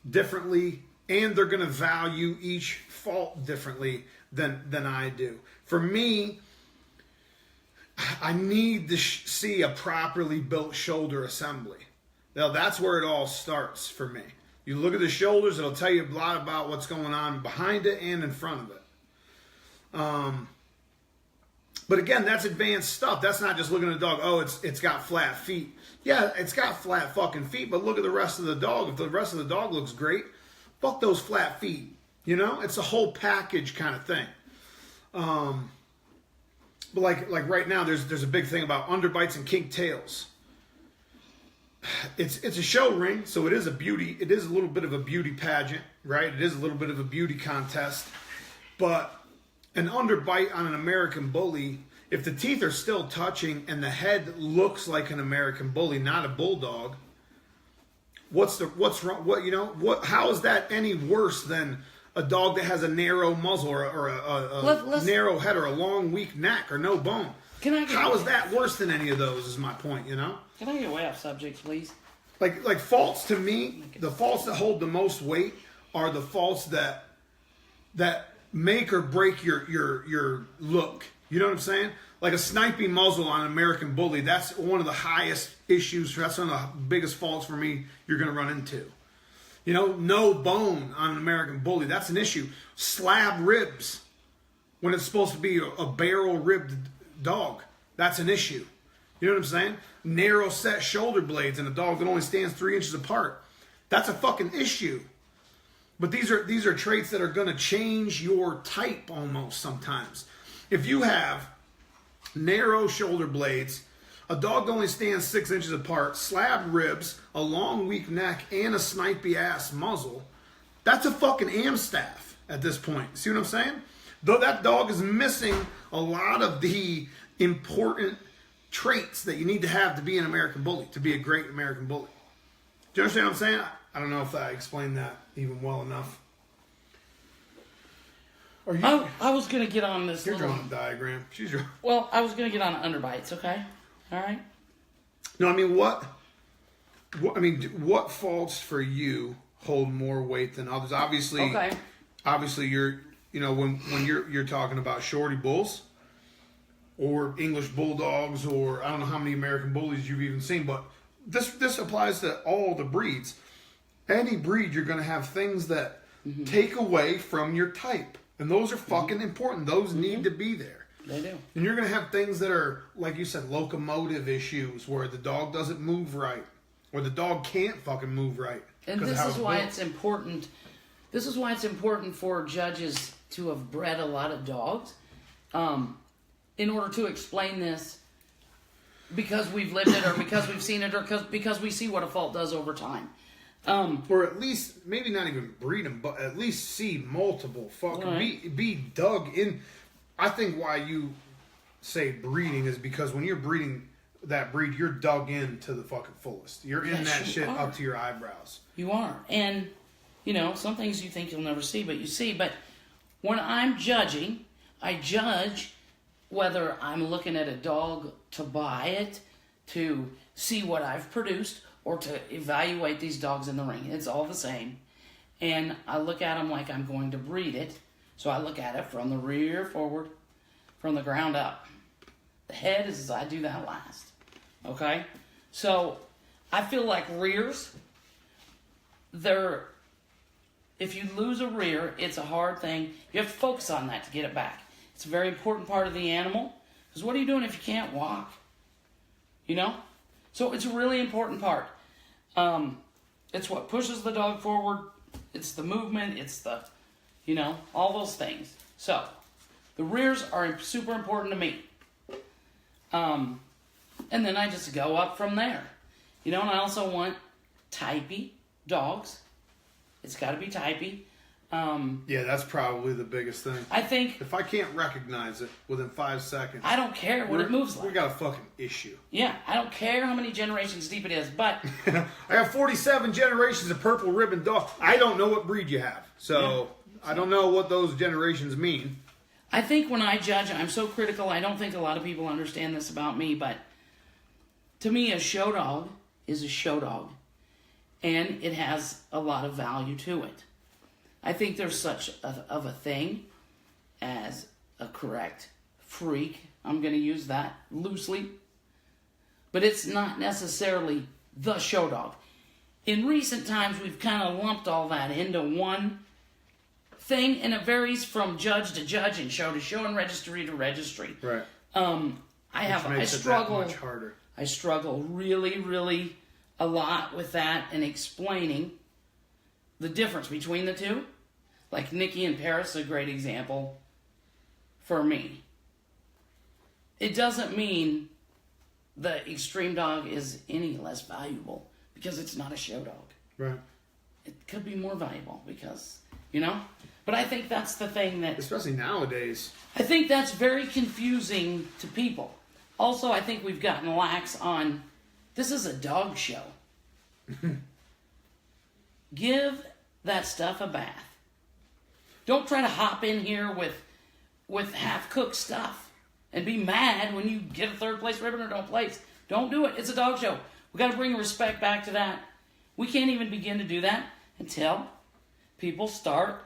A: differently, and they're going to value each fault differently than I do. For me, I need to see a properly built shoulder assembly. Now, that's where it all starts for me. You look at the shoulders, it'll tell you a lot about what's going on behind it and in front of it. But again, that's advanced stuff. That's not just looking at a dog, oh, it's got flat feet. Yeah, it's got flat fucking feet, but look at the rest of the dog. If the rest of the dog looks great, fuck those flat feet. It's a whole package kind of thing. But like right now, there's a big thing about underbites and kink tails. It's a show ring, so it is a little bit of a beauty pageant, right? It is a little bit of a beauty contest. But an underbite on an American Bully, if the teeth are still touching and the head looks like an American Bully, not a bulldog, what's wrong? How is that any worse than a dog that has a narrow muzzle or a narrow head or a long weak neck or no bone? How is that worse than any of those? Is my point. Can
B: I get way off subject, please?
A: Like faults to me, the faults that hold the most weight are the faults that make or break your look. You know what I'm saying? Like a sniping muzzle on an American Bully, that's one of the highest issues. That's one of the biggest faults for me you're going to run into. No bone on an American Bully, that's an issue. Slab ribs when it's supposed to be a barrel-ribbed dog, that's an issue. You know what I'm saying? Narrow set shoulder blades in a dog that only stands 3 inches apart, that's a fucking issue. But these are traits that are going to change your type almost sometimes. If you have narrow shoulder blades, a dog that only stands 6 inches apart, slab ribs, a long weak neck, and a snipey ass muzzle, that's a fucking Amstaff at this point. See what I'm saying? Though that dog is missing a lot of the important traits that you need to have to be an American Bully, to be a great American Bully. Do you understand what I'm saying? I don't know if I explained that even well enough.
B: I was going to get on this.
A: You're drawing a diagram. She's drawing.
B: Well, I was going to get on underbites, okay? All right?
A: No, I mean, what faults for you hold more weight than others? Obviously, you're, when you're talking about shorty bulls or English bulldogs, or I don't know how many American Bullies you've even seen, but this applies to all the breeds. Any breed, you're going to have things that take away from your type. And those are fucking important. Those need to be there.
B: They do.
A: And you're going to have things that are, like you said, locomotive issues, where the dog doesn't move right, or the dog can't fucking move right.
B: And this is why it's important. This is why it's important for judges to have bred a lot of dogs, in order to explain this, because we've lived it, or because we've seen it, or because we see what a fault does over time.
A: Or at least, maybe not even breed them, but at least see multiple fucking, be dug in. I think why you say breeding is because when you're breeding that breed, you're dug in to the fucking fullest. You're in that shit up to your eyebrows.
B: You are. And, some things you think you'll never see, but you see. But when I'm judging, I judge whether I'm looking at a dog to buy it, to see what I've produced, or to evaluate these dogs in the ring. It's all the same. And I look at them like I'm going to breed it. So I look at it from the rear forward, from the ground up. The head is, I do that last. Okay? So I feel like rears, if you lose a rear, it's a hard thing. You have to focus on that to get it back. It's a very important part of the animal. Because what are you doing if you can't walk? So it's a really important part. It's what pushes the dog forward. It's the movement. It's the, all those things. So the rears are super important to me. And then I just go up from there. And I also want typey dogs. It's got to be typey.
A: Yeah, that's probably the biggest thing.
B: I think
A: if I can't recognize it within 5 seconds,
B: I don't care what it moves like.
A: We got a fucking issue.
B: Yeah, I don't care how many generations deep it is, but
A: I have 47 generations of purple ribbon dog. I don't know what breed you have, so I don't know what those generations mean.
B: I think when I judge, I'm so critical. I don't think a lot of people understand this about me, but to me, a show dog is a show dog, and it has a lot of value to it. I think there's such of a thing as a correct freak. I'm going to use that loosely. But it's not necessarily the show dog. In recent times, we've kind of lumped all that into one thing, and it varies from judge to judge and show to show and registry to registry.
A: Right.
B: I struggle.
A: Much harder.
B: I struggle really, really a lot with that and explaining the difference between the two. Like Nikki and Paris, a great example for me. It doesn't mean the extreme dog is any less valuable because it's not a show dog.
A: Right.
B: It could be more valuable because, But I think that's the thing that...
A: Especially nowadays.
B: I think that's very confusing to people. Also, I think we've gotten lax on... This is a dog show. Give that stuff a bath. Don't try to hop in here with half-cooked stuff and be mad when you get a third-place ribbon or don't place. Don't do it. It's a dog show. We got to bring respect back to that. We can't even begin to do that until people start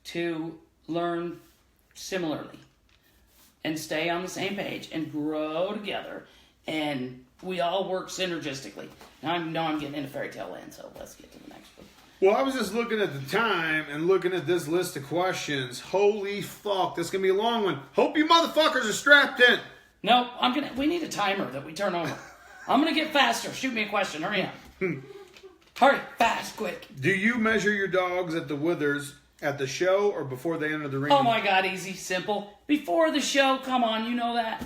B: to learn similarly and stay on the same page and grow together, and we all work synergistically. Now I know I'm getting into fairy tale land, so let's get to the next one.
A: Well, I was just looking at the time and looking at this list of questions. Holy fuck, this is going to be a long one. Hope you motherfuckers are strapped in.
B: No, we need a timer that we turn over. I'm going to get faster. Shoot me a question. Hurry up. Hurry, fast, quick.
A: Do you measure your dogs at the withers at the show or before they enter the ring?
B: Oh my God, easy, simple. Before the show, come on, you know that.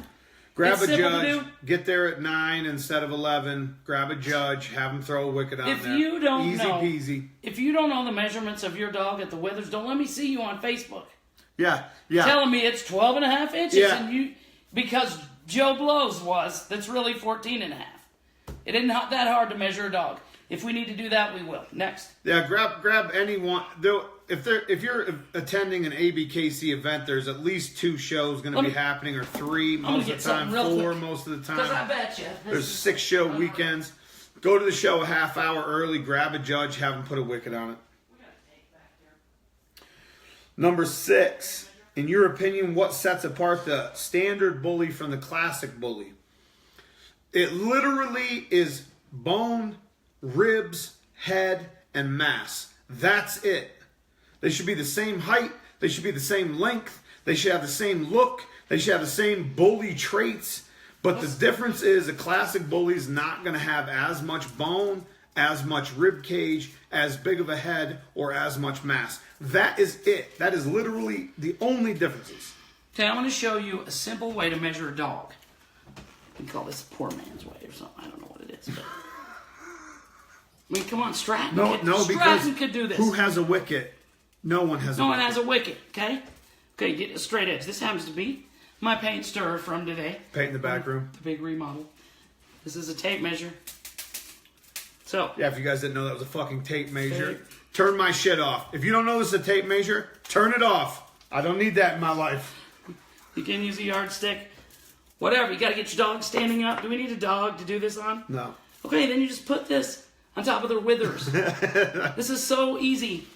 A: Grab a judge, get there at 9 instead of 11. Grab a judge, have them throw a wicket on there.
B: If you don't know,
A: easy peasy.
B: If you don't know the measurements of your dog at the withers, don't let me see you on Facebook.
A: Yeah.
B: Telling me it's 12 and a half inches,
A: yeah.
B: Because Joe Blow's that's really 14 and a half. It isn't that hard to measure a dog. If we need to do that, we will. Next.
A: Yeah, grab anyone. If you're attending an ABKC event, there's at least 2 shows going to be happening, or 3 most of the time, 4 most of the time.
B: Because I bet you.
A: There's 6 show weekends. Go to the show a half hour early, grab a judge, have them put a wicket on it. Number 6. In your opinion, what sets apart the standard bully from the classic bully? It literally is bone, ribs, head, and mass. That's it. They should be the same height. They should be the same length. They should have the same look. They should have the same bully traits. But the difference is a classic bully is not going to have as much bone, as much rib cage, as big of a head, or as much mass. That is it. That is literally the only differences.
B: Okay, I'm going to show you a simple way to measure a dog. We call this poor man's way or something. I don't know what it is. But... I mean, come on, Stratton could do this.
A: Who has a wicket? No one has a wicket.
B: No one has a wicket, okay? Okay, get a straight edge. This happens to be my paint stirrer from today.
A: Paint in the back room.
B: The big remodel. This is a tape measure. So.
A: Yeah, if you guys didn't know that was a fucking tape measure, turn my shit off. If you don't know this is a tape measure, turn it off. I don't need that in my life.
B: You can use a yardstick. Whatever, you got to get your dog standing up. Do we need a dog to do this on?
A: No.
B: Okay, then you just put this on top of their withers. This is so easy.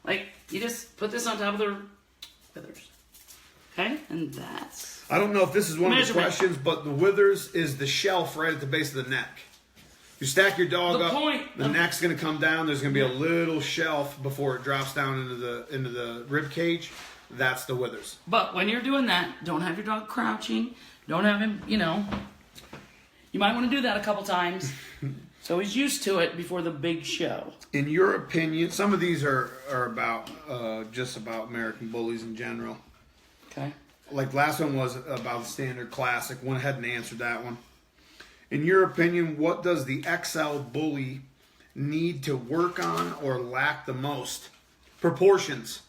B: Like, you just put this on top of their withers. Okay? And that's...
A: I don't know if this is one of the questions, but the withers is the shelf right at the base of the neck. You stack your dog up, the neck's going to come down. There's going to be a little shelf before it drops down into the rib cage. That's the withers.
B: But when you're doing that, don't have your dog crouching. Don't have him, you might want to do that a couple times. So he's used to it before the big show.
A: In your opinion, some of these are about just about American bullies in general.
B: Okay.
A: Like last one was about the standard classic. Went ahead and answered that one. In your opinion, what does the XL bully need to work on or lack the most? proportions.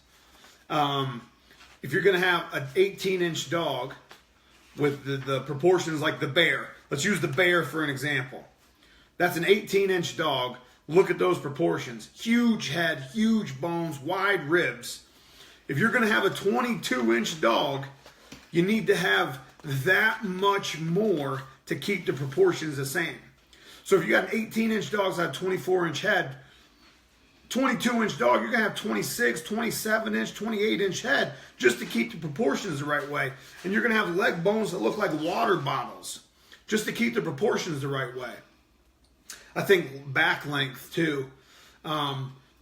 A: If you're going to have an 18-inch dog with the proportions like the bear, let's use the bear for an example. That's an 18-inch dog. Look at those proportions. Huge head, huge bones, wide ribs. If you're going to have a 22-inch dog, you need to have that much more to keep the proportions the same. So if you got an 18-inch dog that has a 24-inch head, 22-inch dog, you're going to have 26, 27-inch, 28-inch head just to keep the proportions the right way. And you're going to have leg bones that look like water bottles just to keep the proportions the right way. I think back length too.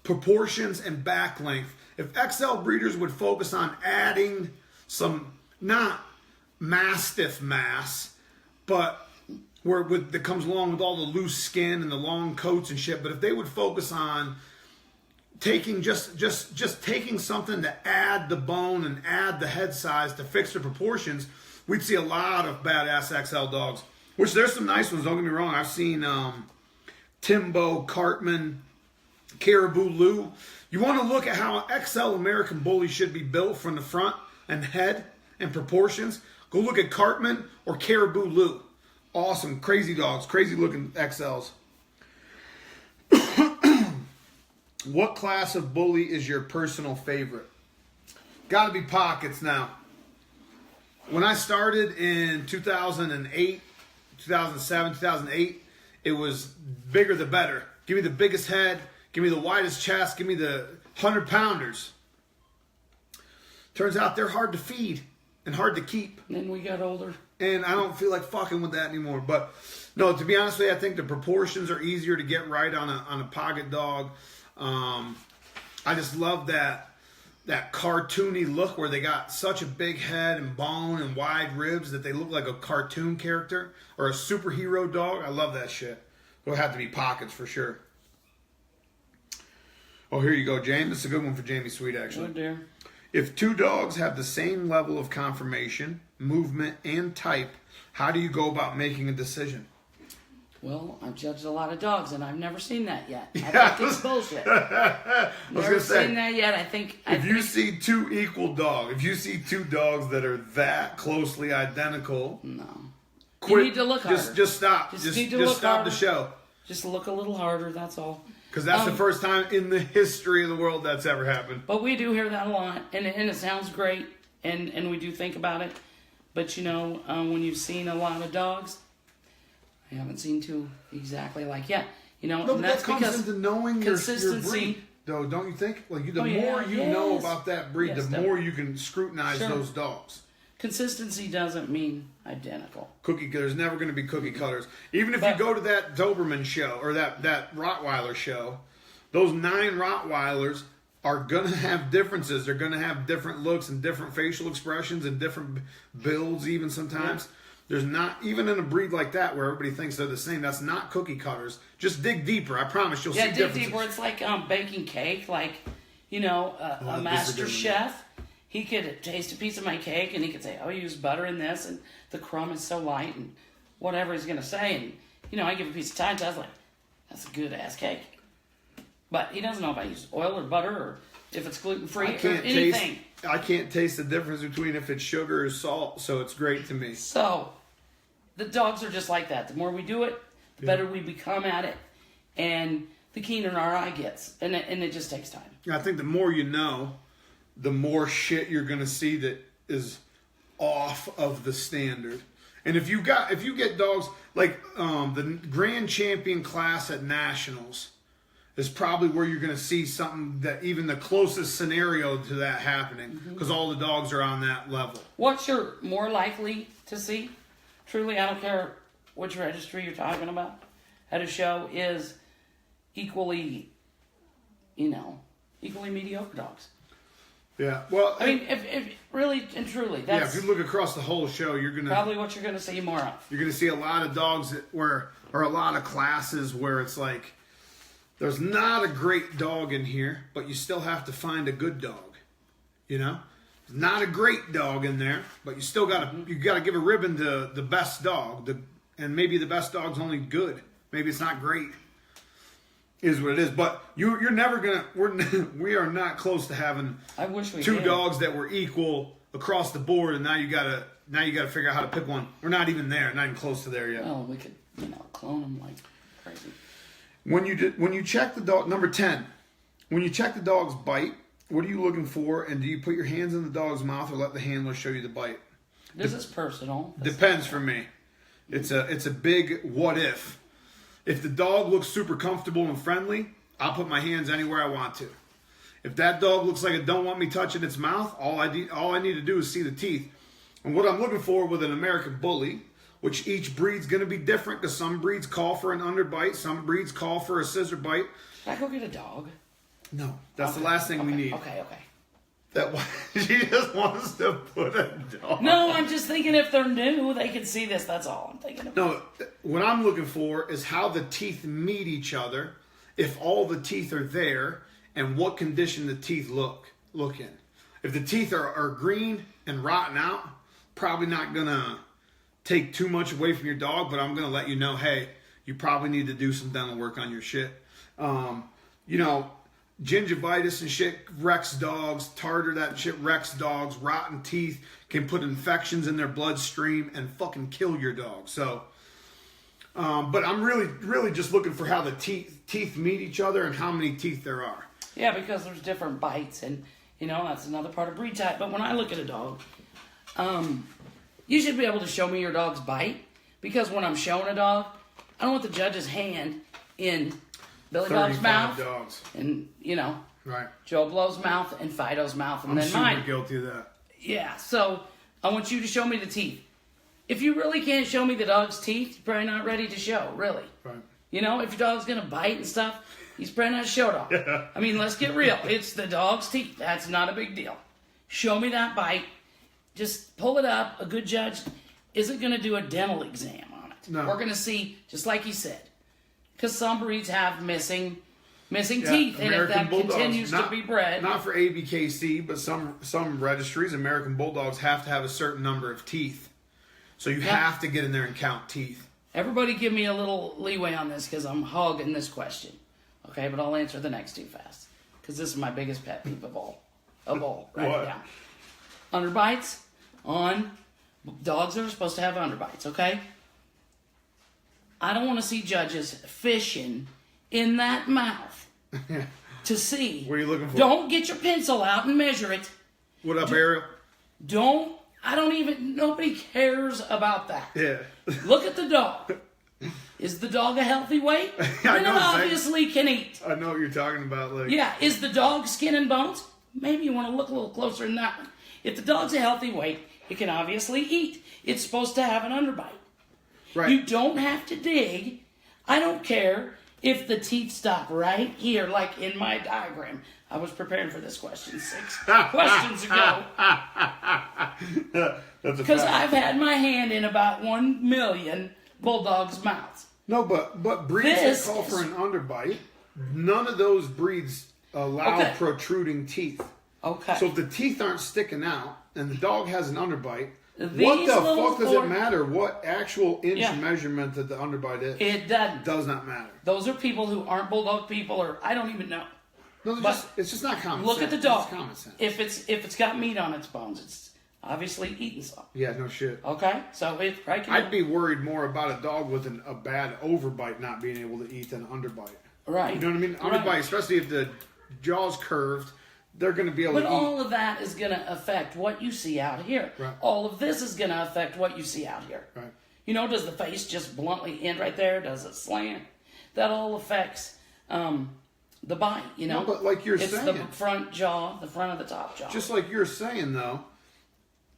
A: Proportions and back length. If XL breeders would focus on adding some, not mastiff mass, but that comes along with all the loose skin and the long coats and shit, but if they would focus on taking just taking something to add the bone and add the head size to fix the proportions, we'd see a lot of badass XL dogs. Which there's some nice ones, don't get me wrong. I've seen Timbo, Cartman, Caribou Lou. You want to look at how an XL American Bully should be built from the front and head and proportions. Go look at Cartman or Caribou Lou. Awesome, crazy dogs, crazy looking XLs. What class of bully is your personal favorite? Got to be pockets now. When I started in 2008, 2007, 2008, it was bigger the better. Give me the biggest head, give me the widest chest, give me the 100-pounders. Turns out they're hard to feed and hard to keep.
B: Then we got older.
A: And I don't feel like fucking with that anymore. But no, to be honest with you, I think the proportions are easier to get right on a pocket dog. I just love that cartoony look where they got such a big head and bone and wide ribs that they look like a cartoon character or a superhero dog. I love that shit. It'll have to be pockets for sure. Oh, here you go, James. This is a good one for Jamie Sweet, actually.
B: Oh, dear.
A: If two dogs have the same level of conformation, movement, and type, how do you go about making a decision?
B: Well, I've judged a lot of dogs, and I've never seen that yet. I think it's bullshit. Never seen that yet. I think
A: if you see two equal dogs, if you see two dogs that are that closely identical,
B: no,
A: quit.
B: You need to look harder.
A: Just stop. Just stop the show.
B: Just look a little harder. That's all.
A: Because that's the first time in the history of the world that's ever happened.
B: But we do hear that a lot, and it sounds great, and we do think about it. But you know, when you've seen a lot of dogs, I haven't seen two exactly like yet. You know,
A: no,
B: and
A: but
B: that's
A: that comes
B: because
A: into knowing your breed, though, don't you think? Like the more you know about that breed, the more you can scrutinize those dogs.
B: Consistency doesn't mean identical.
A: There's never going to be cookie cutters. Even if you go to that Doberman show or that Rottweiler show, those 9 Rottweilers are going to have differences. They're going to have different looks and different facial expressions and different builds even sometimes. Yeah. There's not, even in a breed like that where everybody thinks they're the same, that's not cookie cutters. Just dig deeper. I promise you'll see differences. Yeah, dig deeper.
B: It's like baking cake. Like, you know, a master chef. He could taste a piece of my cake and he could say, oh, you use butter in this and the crumb is so light and whatever he's going to say. And, you know, I give a piece of time to, I was like, that's a good-ass cake. But he doesn't know if I use oil or butter or if it's gluten-free or anything.
A: I can't taste the difference between if it's sugar or salt, so it's great to me.
B: So, the dogs are just like that. The more we do it, the better we become at it. And the keener our eye gets. And it just takes time.
A: I think the more you know, the more shit you're going to see that is off of the standard. And if you get dogs like the grand champion class at nationals is probably where you're going to see something that even the closest scenario to that happening because all the dogs are on that level.
B: What you're more likely to see, truly, I don't care which registry you're talking about at a show, is equally mediocre dogs.
A: Yeah, well,
B: I mean, if really and truly, that's
A: if you look across the whole show, you're gonna
B: probably what you're gonna see more of.
A: You're gonna see a lot of dogs or a lot of classes where it's like there's not a great dog in here, but you still have to find a good dog. You know, there's not a great dog in there, but you still gotta give a ribbon to the best dog. And maybe the best dog's only good. Maybe it's not great. is what it is. But you're never gonna. We are not close to having.
B: I wish we
A: two
B: did.
A: dogs that were equal across the board, and now you gotta figure out how to pick one. We're not even there. Not even close to there yet.
B: Well, we could clone them like crazy.
A: When you check the dog, number 10, when you check the dog's bite, what are you looking for? And do you put your hands in the dog's mouth or let the handler show you the bite?
B: This is personal.
A: Depends for me. It's a big what if. If the dog looks super comfortable and friendly, I'll put my hands anywhere I want to. If that dog looks like it don't want me touching its mouth, all I need to do is see the teeth. And what I'm looking for with an American Bully, which each breed's going to be different because some breeds call for an underbite, some breeds call for a scissor bite.
B: Should I go get a dog?
A: No, that's the last thing we need.
B: Okay.
A: She just wants to put a dog.
B: No, I'm just thinking if they're new, they can see this. That's all I'm thinking about.
A: No, what I'm looking for is how the teeth meet each other, if all the teeth are there, and what condition the teeth look in. If the teeth are green and rotten out, probably not going to take too much away from your dog, but I'm going to let you know, hey, you probably need to do some dental work on your shit. Gingivitis and shit wrecks dogs. Tartar, that shit wrecks dogs. Rotten teeth can put infections in their bloodstream and fucking kill your dog. So, but I'm really just looking for how the teeth meet each other and how many teeth there are.
B: Yeah, because there's different bites, and that's another part of breed type. But when I look at a dog, you should be able to show me your dog's bite, because when I'm showing a dog, I don't want the judge's hand in Billy Bob's mouth,
A: dogs.
B: and
A: right,
B: Joe Blow's mouth and Fido's mouth, and
A: I'm
B: then mine.
A: super guilty of that.
B: Yeah, so I want you to show me the teeth. If you really can't show me the dog's teeth, you're probably not ready to show, really.
A: Right.
B: If your dog's gonna bite and stuff, he's probably not a show dog.
A: Yeah.
B: I mean, let's get real. It's the dog's teeth. That's not a big deal. Show me that bite. Just pull it up. A good judge isn't going to do a dental exam on it.
A: No.
B: We're going to see, just like he said, because some breeds have missing teeth, and if that continues to be bred.
A: Not for ABKC, but some registries, American Bulldogs have to have a certain number of teeth. So you have to get in there and count teeth.
B: Everybody give me a little leeway on this, because I'm hogging this question. Okay, but I'll answer the next two fast, because this is my biggest pet peeve of all. Write it down. Underbites on dogs that are supposed to have underbites, okay? I don't want to see judges fishing in that mouth to see.
A: What are you looking for?
B: Don't get your pencil out and measure it.
A: What up, Ariel?
B: Nobody cares about that.
A: Yeah.
B: Look at the dog. Is the dog a healthy weight? Then it obviously can eat.
A: I know what you're talking about.
B: Yeah, is the dog skin and bones? Maybe you want to look a little closer than that one. If the dog's a healthy weight, it can obviously eat. It's supposed to have an underbite.
A: Right.
B: You don't have to dig. I don't care if the teeth stop right here, like in my diagram. I was preparing for this question 6 questions ago. Because I've had my hand in about 1 million bulldogs' mouths.
A: No, but breeds that call for an underbite, none of those breeds allow protruding teeth.
B: Okay.
A: So if the teeth aren't sticking out and the dog has an underbite,
B: These
A: what the fuck does
B: four...
A: it matter what actual inch measurement that the underbite is?
B: It doesn't.
A: Does not matter.
B: Those are people who aren't bulldog people, or I don't even know.
A: No, it's just not common
B: look
A: sense.
B: Look at the dog.
A: It's common sense.
B: If it's got meat on its bones, it's obviously eating some.
A: Yeah, no shit.
B: Okay, so it probably can...
A: I'd be worried more about a dog with a bad overbite not being able to eat than an underbite.
B: Right.
A: You know what I mean? Underbite, especially if the jaw's curved, they're going to be able to eat.
B: But all of that is going to affect what you see out here.
A: Right.
B: All of this is going to affect what you see out here.
A: Right.
B: Does the face just bluntly end right there? Does it slant? That all affects the bite,
A: No, but like you're
B: saying. It's the front jaw, the front of the top jaw.
A: Just like you're saying, though,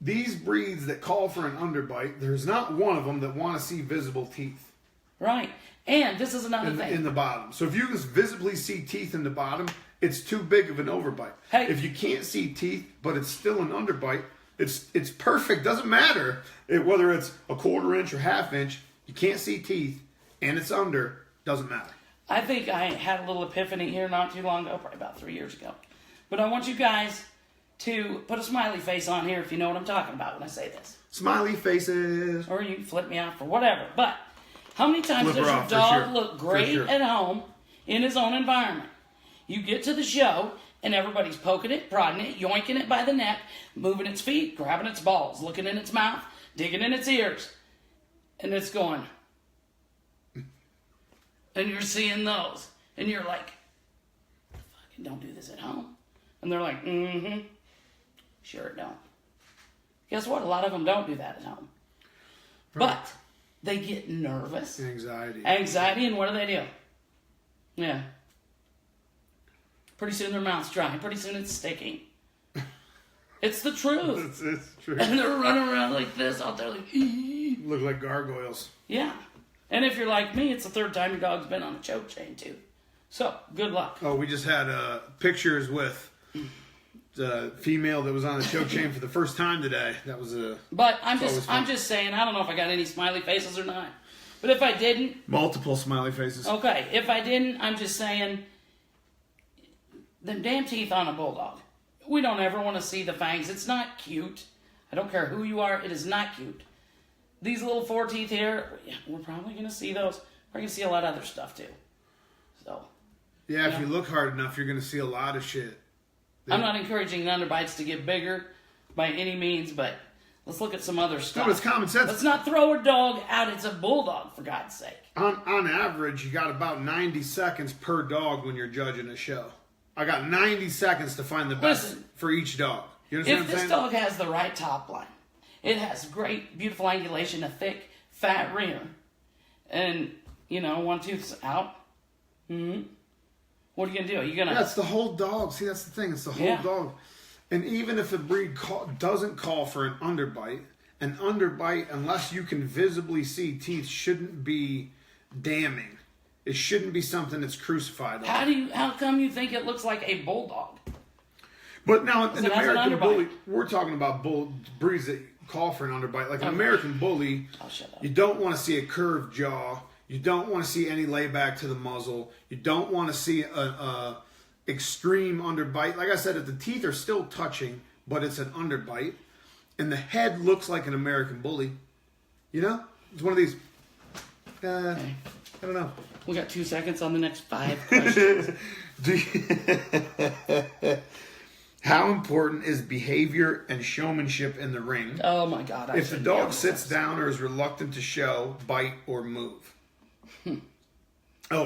A: these breeds that call for an underbite, there's not one of them that want to see visible teeth.
B: Right. And this is another thing.
A: In the bottom. So if you just visibly see teeth in the bottom, it's too big of an overbite.
B: Hey.
A: If you can't see teeth, but it's still an underbite, it's perfect. Doesn't matter whether it's a 1/4 inch or 1/2 inch. You can't see teeth, and it's under. Doesn't matter.
B: I think I had a little epiphany here not too long ago, probably about 3 years ago. But I want you guys to put a smiley face on here if you know what I'm talking about when I say this.
A: Smiley faces.
B: Or you can flip me off or whatever. But how many times does your dog look great at home in his own environment. You get to the show, and everybody's poking it, prodding it, yoinking it by the neck, moving its feet, grabbing its balls, looking in its mouth, digging in its ears. And it's going. And you're seeing those. And you're like, fucking don't do this at home. And they're like, mm-hmm. Sure it don't. Guess what? A lot of them don't do that at home. Right. But they get nervous. Anxiety, and what do? Yeah. Pretty soon their mouth's dry. Pretty soon it's sticking. It's the truth.
A: It's true.
B: And they're running around like this out there like, ee.
A: Look like gargoyles.
B: Yeah. And if you're like me, it's the third time your dog's been on a choke chain too. So, good luck.
A: Oh, we just had pictures with the female that was on the choke chain for the first time today. That was a...
B: But I'm just saying, I don't know if I got any smiley faces or not. But if I didn't...
A: Multiple smiley faces.
B: Okay, if I didn't, I'm just saying, them damn teeth on a bulldog. We don't ever want to see the fangs. It's not cute. I don't care who you are. It is not cute. These little 4 teeth here, we're probably going to see those. We're going to see a lot of other stuff too. So...
A: Yeah, if you look hard enough, you're going to see a lot of shit.
B: I'm not encouraging the underbites to get bigger by any means, but let's look at some other stuff.
A: No, it's common sense.
B: Let's not throw a dog out. It's a bulldog, for God's sake.
A: On average, you got about 90 seconds per dog when you're judging a show. I got 90 seconds to find the best for each dog. You understand
B: what I'm saying? If this dog has the right top line, it has great, beautiful angulation, a thick, fat rear, and, 1 tooth's out. Mm-hmm. What are you going to do? You're gonna...
A: Yeah, it's the whole dog. See, that's the thing. It's the whole dog. And even if a breed doesn't call for an underbite, unless you can visibly see teeth, shouldn't be damning. It shouldn't be something that's crucified.
B: How come you think it looks like a bulldog?
A: But now, an American bully, we're talking about breeds that call for an underbite. Like an American bully, you don't want to see a curved jaw. You don't want to see any layback to the muzzle. You don't want to see a extreme underbite. Like I said, if the teeth are still touching, but it's an underbite, and the head looks like an American bully, it's one of these. I don't know.
B: We got 2 seconds on the next 5 questions.
A: How important is behavior and showmanship in the ring?
B: Oh my God!
A: If the dog sits down or is reluctant to show, bite, or move.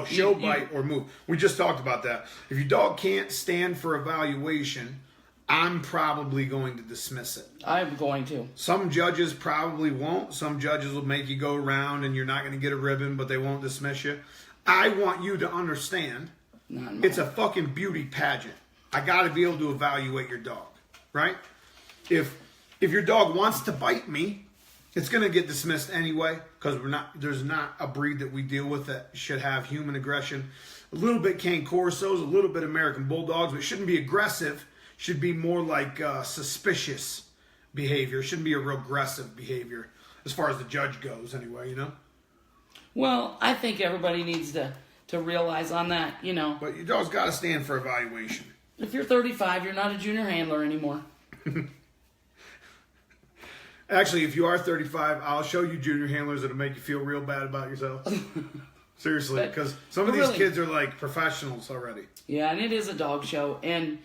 A: Show, bite, or move. We just talked about that. If your dog can't stand for evaluation, I'm probably going to dismiss it.
B: I'm going to.
A: Some judges probably won't. Some judges will make you go around and you're not going to get a ribbon, but they won't dismiss you. I want you to understand it's a fucking beauty pageant. I got to be able to evaluate your dog, right? If your dog wants to bite me, it's going to get dismissed anyway because there's not a breed that we deal with that should have human aggression. A little bit Cane Corsos, a little bit American Bulldogs, but it shouldn't be aggressive. Should be more like suspicious behavior. It shouldn't be a real aggressive behavior as far as the judge goes anyway,
B: Well, I think everybody needs to realize on that,
A: But your dog's got to stand for evaluation.
B: If you're 35, you're not a junior handler anymore.
A: Actually, if you are 35, I'll show you junior handlers that'll make you feel real bad about yourself. Seriously, because some of these kids are like professionals already.
B: Yeah, and it is a dog show. And,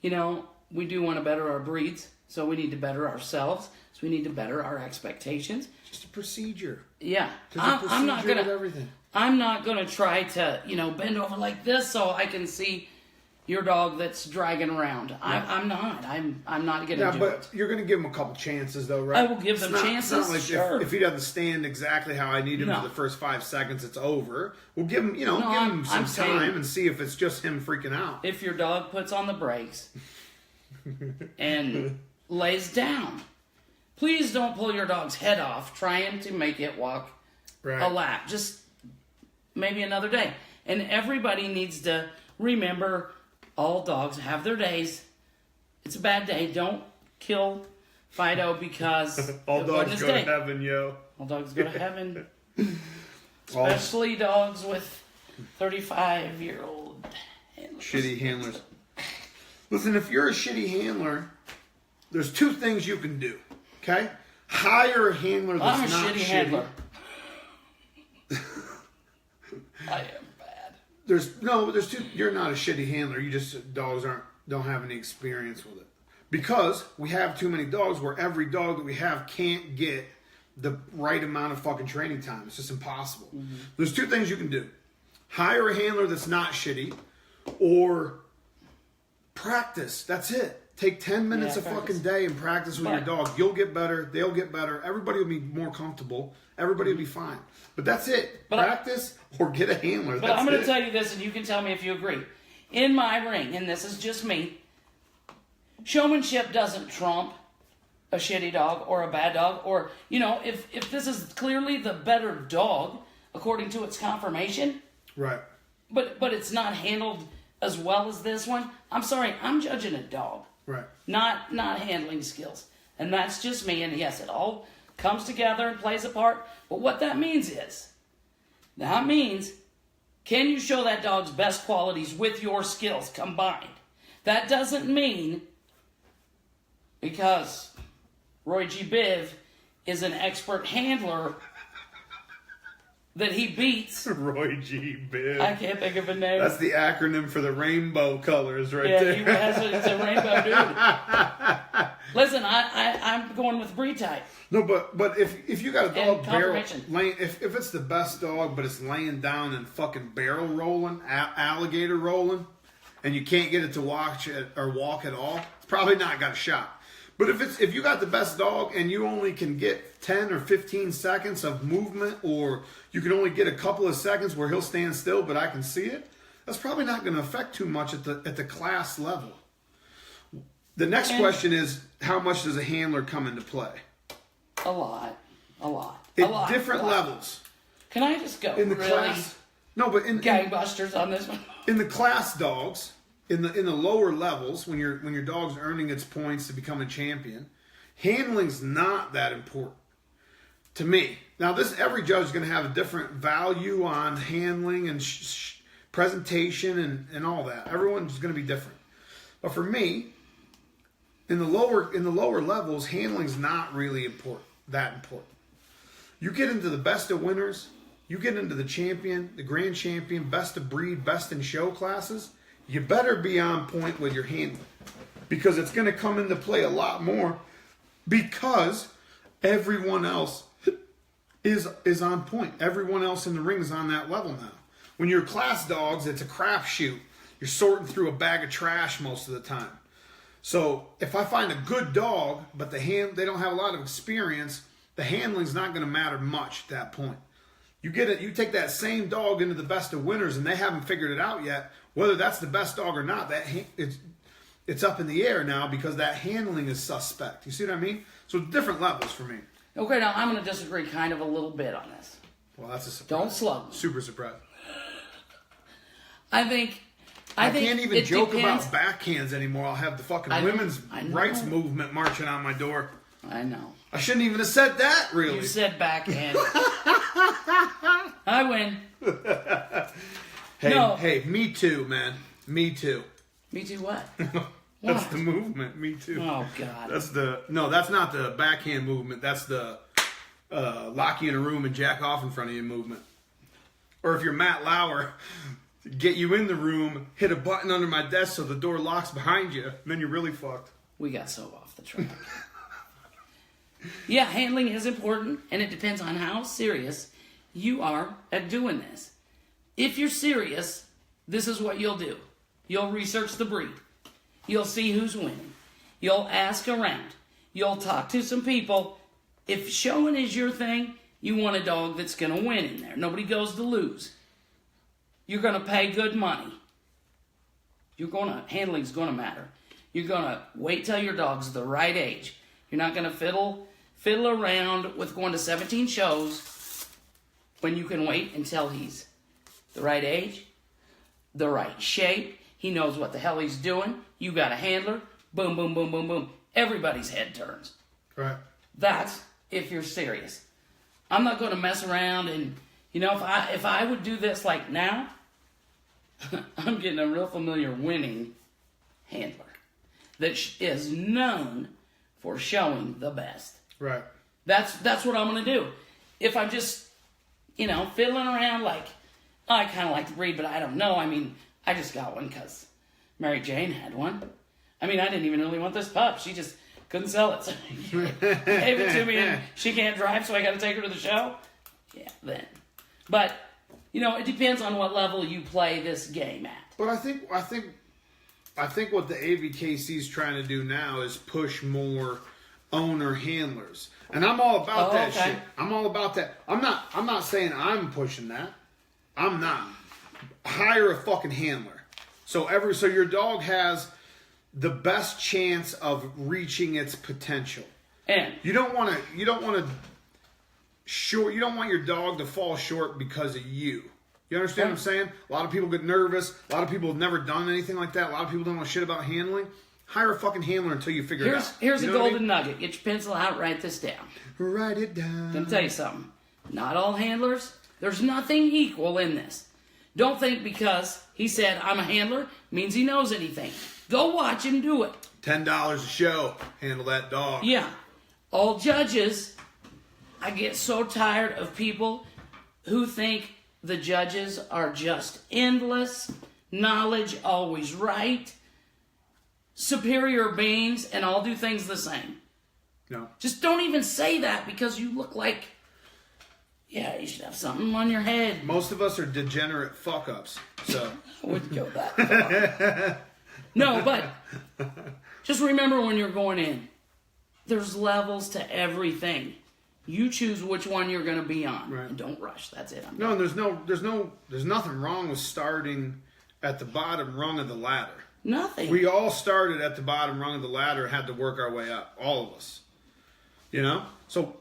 B: we do want to better our breeds, so we need to better ourselves. So we need to better our expectations.
A: Just a procedure.
B: Yeah.
A: I'm not going to everything.
B: I'm not going to try to, bend over like this so I can see your dog that's dragging around. Yeah. I'm not. I'm not going to do it. Yeah, but
A: you're going to give him a couple chances, though, right?
B: I will give them chances. It's not like sure.
A: If he doesn't stand exactly how I need him for the first 5 seconds, it's over. We'll give him, give him some time and see if it's just him freaking out.
B: If your dog puts on the brakes and lays down, please don't pull your dog's head off trying to make it walk a lap. Just maybe another day. And everybody needs to remember, all dogs have their days. It's a bad day. Don't kill Fido because
A: all dogs go to heaven, yo.
B: All dogs go to heaven. Especially dogs with 35-year-old handlers.
A: Shitty handlers. Listen, if you're a shitty handler, there's 2 things you can do. Okay? Hire a handler that's not shitty.
B: Handler. I am bad.
A: There's two. You're not a shitty handler. You just dogs don't have any experience with it, because we have too many dogs where every dog that we have can't get the right amount of fucking training time. It's just impossible. Mm-hmm. There's two things you can do: hire a handler that's not shitty, or practice. That's it. Take 10 minutes a fucking day and practice with your dog. You'll get better. They'll get better. Everybody will be more comfortable. Everybody will be fine. But that's it. Practice or get a handler.
B: But I'm going to tell you this, and you can tell me if you agree. In my ring, and this is just me, showmanship doesn't trump a shitty dog or a bad dog. Or, if this is clearly the better dog, according to its conformation.
A: Right.
B: But it's not handled as well as this one. I'm sorry, I'm judging a dog.
A: Right.
B: Not handling skills. And that's just me. And yes, it all comes together and plays a part. But what that means can you show that dog's best qualities with your skills combined? That doesn't mean because Roy G. Biv is an expert handler that he beats.
A: Roy G. Biv.
B: I can't think of a name.
A: That's the acronym for the rainbow colors right there.
B: Yeah, it's a rainbow dude. Listen, I'm going with breed type.
A: No, but if you got a dog
B: if
A: it's the best dog, but it's laying down and fucking barrel rolling, alligator rolling, and you can't get it to watch it or walk at all, it's probably not got a shot. But if you got the best dog and you only can get 10 or 15 seconds of movement, or you can only get a couple of seconds where he'll stand still, but I can see it, that's probably not going to affect too much at the class level. The next question is, how much does a handler come into play?
B: A lot.
A: Different levels.
B: Can I just go
A: in the class? No, but in
B: gangbusters on this one.
A: In the class dogs, in the lower levels, when your dog's earning its points to become a champion, handling's not that important to me. Now, every judge is going to have a different value on handling and presentation and all that. Everyone's going to be different. But for me, in the lower levels, handling's not really that important. You get into the best of winners, you get into the champion, the grand champion, best of breed, best in show classes, you better be on point with your handling, because it's going to come into play a lot more, because everyone else is on point. Everyone else in the ring is on that level now. When you're class dogs, it's a crapshoot. You're sorting through a bag of trash most of the time. So if I find a good dog, but they don't have a lot of experience, the handling's not going to matter much at that point. You take that same dog into the best of winners, and they haven't figured it out yet, whether that's the best dog or not. It's up in the air now, because that handling is suspect. You see what I mean? So different levels for me.
B: Okay, now I'm going to disagree kind of a little bit on this.
A: Well, that's a surprise.
B: Don't slug me.
A: Super surprise.
B: I think
A: can't even joke about backhands anymore. I'll have the fucking women's rights movement marching on my door.
B: I know.
A: I shouldn't even have said that, really.
B: You said backhand. I win.
A: Hey, me too, man. Me too.
B: Me too what?
A: That's the movement. Me too.
B: Oh, God.
A: That's not the backhand movement. That's the lock you in a room and jack off in front of you movement. Or if you're Matt Lauer, get you in the room, hit a button under my desk so the door locks behind you, then you're really fucked.
B: We got so off the track. Yeah, handling is important, and it depends on how serious you are at doing this. If you're serious, this is what you'll do. You'll research the breed. You'll see who's winning. You'll ask around. You'll talk to some people. If showing is your thing, you want a dog that's going to win in there. Nobody goes to lose. You're going to pay good money. Handling's going to matter. You're going to wait till your dog's the right age. You're not going to fiddle around with going to 17 shows when you can wait until he's the right age, the right shape. He knows what the hell he's doing. You got a handler. Boom, boom, boom, boom, boom. Everybody's head turns.
A: Right.
B: That's if you're serious. I'm not going to mess around and, if I would do this like now, I'm getting a real familiar winning handler that is known for showing the best.
A: Right.
B: That's what I'm going to do. If I'm just, fiddling around like I kind of like the breed, but I don't know. I mean, I just got one because Mary Jane had one. I mean, I didn't even really want this pup. She just couldn't sell it. So gave it to me, and she can't drive, so I got to take her to the show. Yeah, then. But, it depends on what level you play this game at.
A: But I think what the AVKC is trying to do now is push more owner handlers. And I'm all about that shit. I'm all about that. I'm not saying I'm pushing that. I'm not. Hire a fucking handler. So your dog has the best chance of reaching its potential.
B: And
A: you don't want your dog to fall short because of you. You understand what I'm saying? A lot of people get nervous. A lot of people have never done anything like that. A lot of people don't know shit about handling. Hire a fucking handler until you figure it out.
B: Here's a golden nugget. Get your pencil out. Write this down.
A: Write it down.
B: Let me tell you something. Not all handlers. There's nothing equal in this. Don't think because he said I'm a handler means he knows anything. Go watch him do it.
A: $10 a show. Handle that dog.
B: Yeah. All judges. I get so tired of people who think the judges are just endless, knowledge always right, superior beings, and all do things the same.
A: No.
B: Just don't even say that because you look like, you should have something on your head.
A: Most of us are degenerate fuck-ups, so.
B: I wouldn't go that far. No, but just remember when you're going in, there's levels to everything. You choose which one you're going to be on, and don't rush. That's it.
A: No, there's nothing wrong with starting at the bottom rung of the ladder.
B: Nothing.
A: We all started at the bottom rung of the ladder and had to work our way up. All of us. So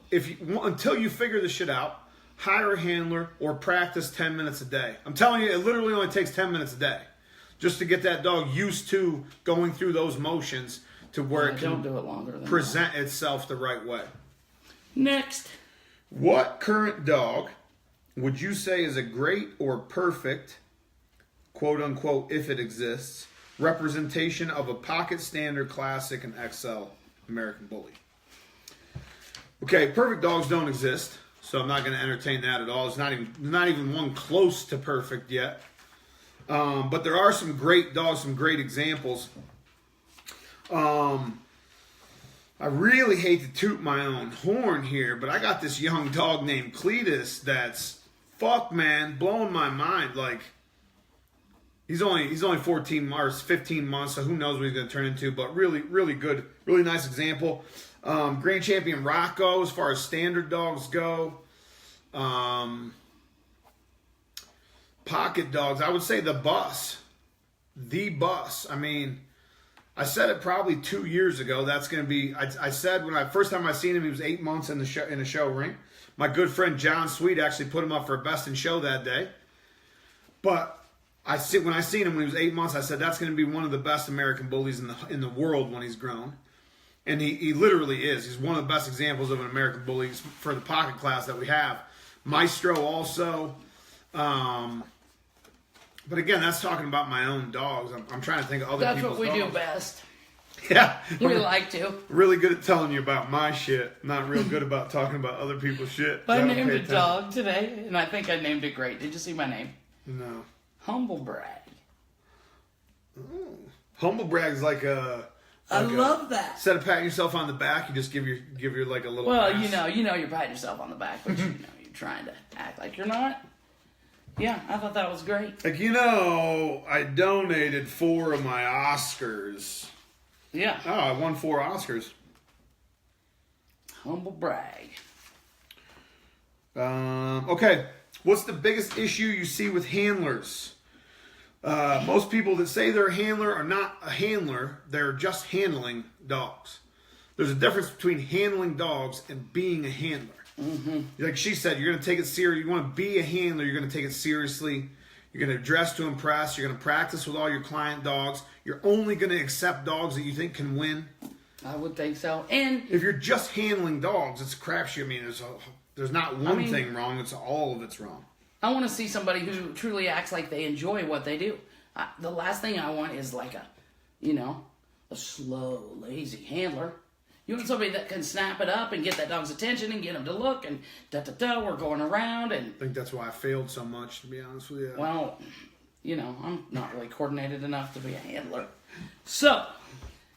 A: until you figure this shit out, hire a handler or practice 10 minutes a day. I'm telling you, it literally only takes 10 minutes a day just to get that dog used to going through those motions to where it can
B: don't do it longer than
A: present itself the right way.
B: Next.
A: What current dog would you say is a great or perfect, quote unquote, if it exists, representation of a pocket standard, classic, and XL American Bully? Okay, perfect dogs don't exist, so I'm not going to entertain that at all. It's not even one close to perfect yet. But there are some great dogs, some great examples. I really hate to toot my own horn here, but I got this young dog named Cletus that's, blowing my mind. Like, he's only 14 or 15 months, so who knows what he's going to turn into, but really, really good, really nice example. Grand Champion Rocco, as far as standard dogs go. Pocket dogs, I would say the bus. I mean, I said it probably 2 years ago. That's going to be. I said first time I seen him, he was 8 months in a show ring. My good friend John Sweet actually put him up for a best in show that day. But when I seen him when he was 8 months, I said that's going to be one of the best American bullies in the world when he's grown. And he literally is. He's one of the best examples of an American bully for the pocket class that we have. Maestro also. But again, that's talking about my own dogs. I'm trying to think of other people's dogs.
B: That's what we do best.
A: Yeah.
B: We like to.
A: Really good at telling you about my shit. Not real good about talking about other people's shit.
B: I named a dog today, and I think I named it great. Did you see my name?
A: No.
B: Humble Brag.
A: Oh. Humble Brag's like a...
B: I love that.
A: Instead of patting yourself on the back, you just give your like a little.
B: Well,
A: pass.
B: you know, you're patting yourself on the back, but you're trying to act like you're not. Yeah, I thought that was great.
A: Like, I donated 4 of my Oscars.
B: Yeah.
A: Oh, I won 4 Oscars.
B: Humble brag.
A: Okay, what's the biggest issue you see with handlers? Most people that say they're a handler are not a handler. They're just handling dogs. There's a difference between handling dogs and being a handler. Mm-hmm. Like she said, you're going to take it serious. You want to be a handler, you're going to take it seriously. You're going to dress to impress. You're going to practice with all your client dogs. You're only going to accept dogs that you think can win.
B: I would think so. And
A: if you're just handling dogs, it's a crapshoot. I mean, there's not one thing wrong. It's all of it's wrong.
B: I want to see somebody who truly acts like they enjoy what they do. The last thing I want is like a slow, lazy handler. You want somebody that can snap it up and get that dog's attention and get him to look and we're going around. And
A: I think that's why I failed so much, to be honest with you.
B: Well, I'm not really coordinated enough to be a handler. So,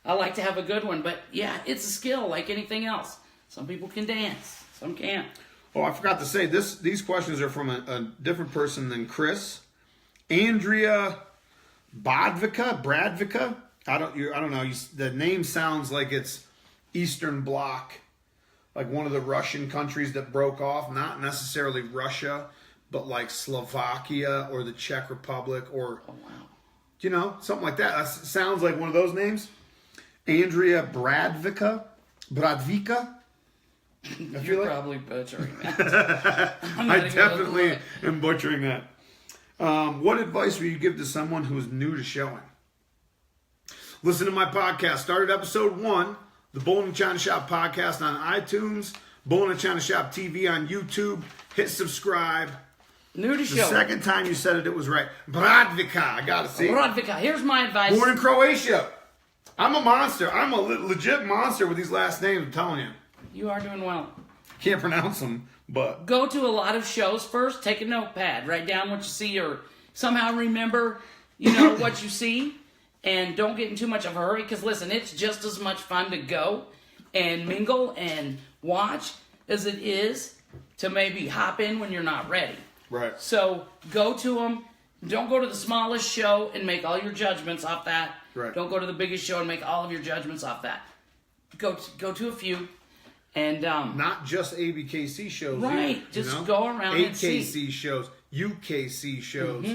B: I like to have a good one. But, yeah, it's a skill like anything else. Some people can dance. Some can't.
A: Oh, I forgot to say, these questions are from a different person than Chris. Andrea Bradvica. I don't know. The name sounds like it's Eastern Bloc, like one of the Russian countries that broke off. Not necessarily Russia, but like Slovakia or the Czech Republic or, something like that. That sounds like one of those names. Andrea Bradvica.
B: You're probably butchering that.
A: I definitely am butchering that. What advice would you give to someone who is new to showing? Listen to my podcast. Started episode 1, the Bull-NA-ChinaShop podcast on iTunes, Bull-NA-ChinaShop TV on YouTube. Hit subscribe.
B: New to
A: the
B: showing.
A: Second time you said it was right. Bradvica. I got to see.
B: Bradvica. Here's my advice.
A: Born in Croatia. I'm a monster. I'm a legit monster with these last names, I'm telling you.
B: You are doing well.
A: Can't pronounce them, but...
B: Go to a lot of shows first. Take a notepad. Write down what you see or somehow remember, what you see. And don't get in too much of a hurry. Because, listen, it's just as much fun to go and mingle and watch as it is to maybe hop in when you're not ready.
A: Right.
B: So go to them. Don't go to the smallest show and make all your judgments off that.
A: Right.
B: Don't go to the biggest show and make all of your judgments off that. Go to a few. And
A: not just ABKC shows.
B: Right.
A: Either,
B: just go around and see.
A: AKC shows, UKC shows.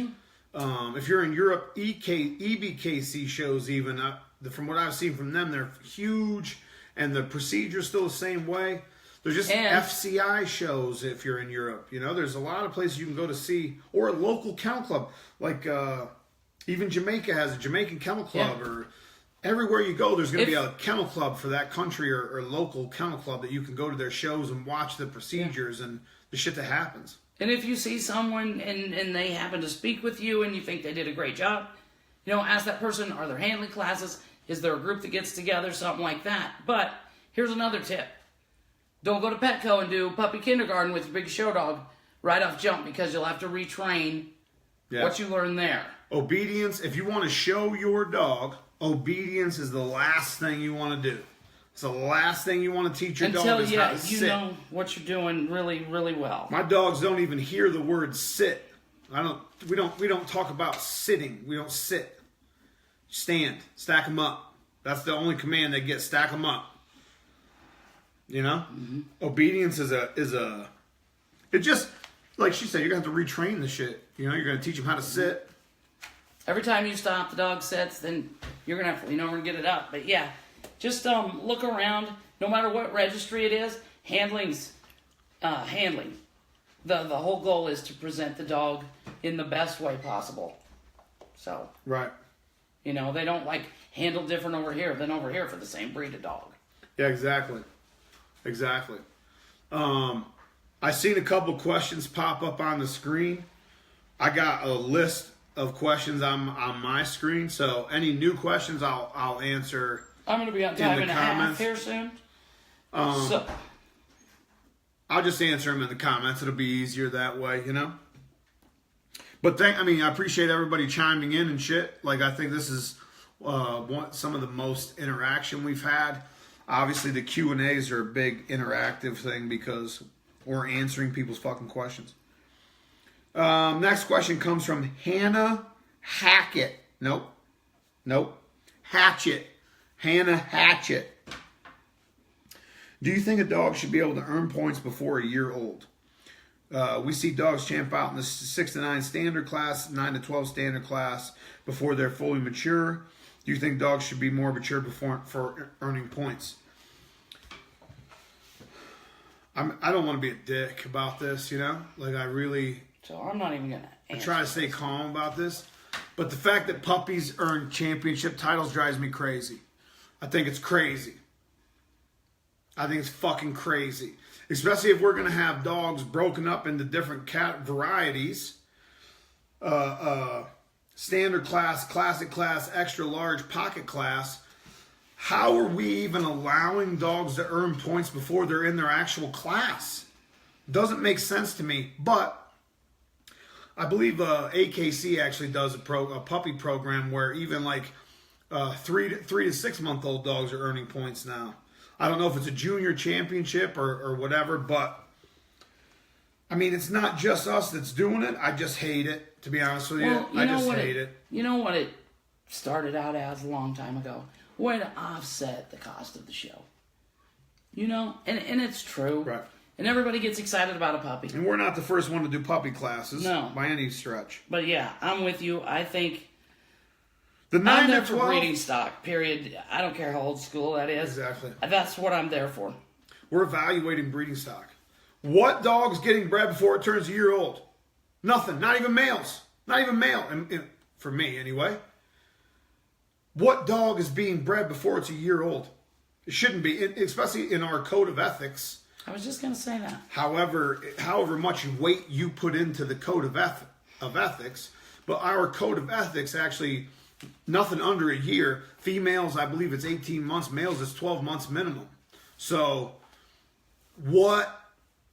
A: If you're in Europe, EBKC shows even. From what I've seen from them, they're huge. And the procedure's still the same way. There's just FCI shows if you're in Europe. There's a lot of places you can go to see. Or a local kennel club. Like even Jamaica has a Jamaican kennel club. Or everywhere you go, there's going to be a kennel club for that country or local kennel club that you can go to their shows and watch the procedures and the shit that happens.
B: And if you see someone and they happen to speak with you and you think they did a great job, ask that person, are there handling classes? Is there a group that gets together? Something like that. But here's another tip. Don't go to Petco and do puppy kindergarten with your big show dog right off jump because you'll have to retrain what you learned there.
A: Obedience, if you want to show your dog, obedience is the last thing you want to do. It's the last thing you want to teach your dog is how to sit.
B: Until you know what you're doing really, really well.
A: My dogs don't even hear the word sit. We don't talk about sitting. We don't sit. Stand. Stack them up. That's the only command they get. Stack them up. Obedience is it just, like she said, you're going to have to retrain the shit. You're going to teach them how to sit.
B: Every time you stop, the dog sits, then you're going to have to, we're going to get it up. But yeah, just look around. No matter what registry it is, handling's handling. The whole goal is to present the dog in the best way possible. So.
A: Right.
B: They don't handle different over here than over here for the same breed of dog.
A: Yeah, exactly. I seen a couple questions pop up on the screen. I got a list of questions on my screen, so any new questions I'll answer.
B: I'm going to be on time and a half here soon. So
A: I'll just answer them in the comments. It'll be easier that way, But I appreciate everybody chiming in and shit. Like, I think this is some of the most interaction we've had. Obviously, the Q&As are a big interactive thing because we're answering people's fucking questions. Next question comes from Hannah Hackett. Nope. Hatchett. Hannah Hatchett. Do you think a dog should be able to earn points before a year old? We see dogs champ out in the 6 to 9 standard class, 9 to 12 standard class before they're fully mature. Do you think dogs should be more mature for earning points? I don't want to be a dick about this, Like, I really...
B: So I'm not even going to answer.
A: I try to stay calm about this. But the fact that puppies earn championship titles drives me crazy. I think it's crazy. I think it's fucking crazy. Especially if we're going to have dogs broken up into different varieties. Standard class, classic class, extra large, pocket class. How are we even allowing dogs to earn points before they're in their actual class? Doesn't make sense to me. But I believe AKC actually does a puppy program where even like 3 to 6 month old dogs are earning points now. I don't know if it's a junior championship or whatever, but I mean, it's not just us that's doing it. I just hate it, to be honest with you. I just hate it.
B: You know what it started out as a long time ago? Way to offset the cost of the show. You know, and it's true.
A: Right.
B: And everybody gets excited about a puppy.
A: And we're not the first one to do puppy classes.
B: No.
A: By any stretch.
B: But yeah, I'm with you. I think
A: the 9
B: I'm there
A: to
B: for
A: 12,
B: breeding stock, period. I don't care how old school that is.
A: Exactly.
B: That's what I'm there for.
A: We're evaluating breeding stock. What dog's getting bred before it turns a year old? Nothing. Not even males. Not even male. And for me, anyway. What dog is being bred before it's a year old? It shouldn't be, especially in our code of ethics.
B: I was just going to say that.
A: However much weight you put into the code of ethics, but our code of ethics actually, nothing under a year. Females, I believe it's 18 months. Males, it's 12 months minimum. So what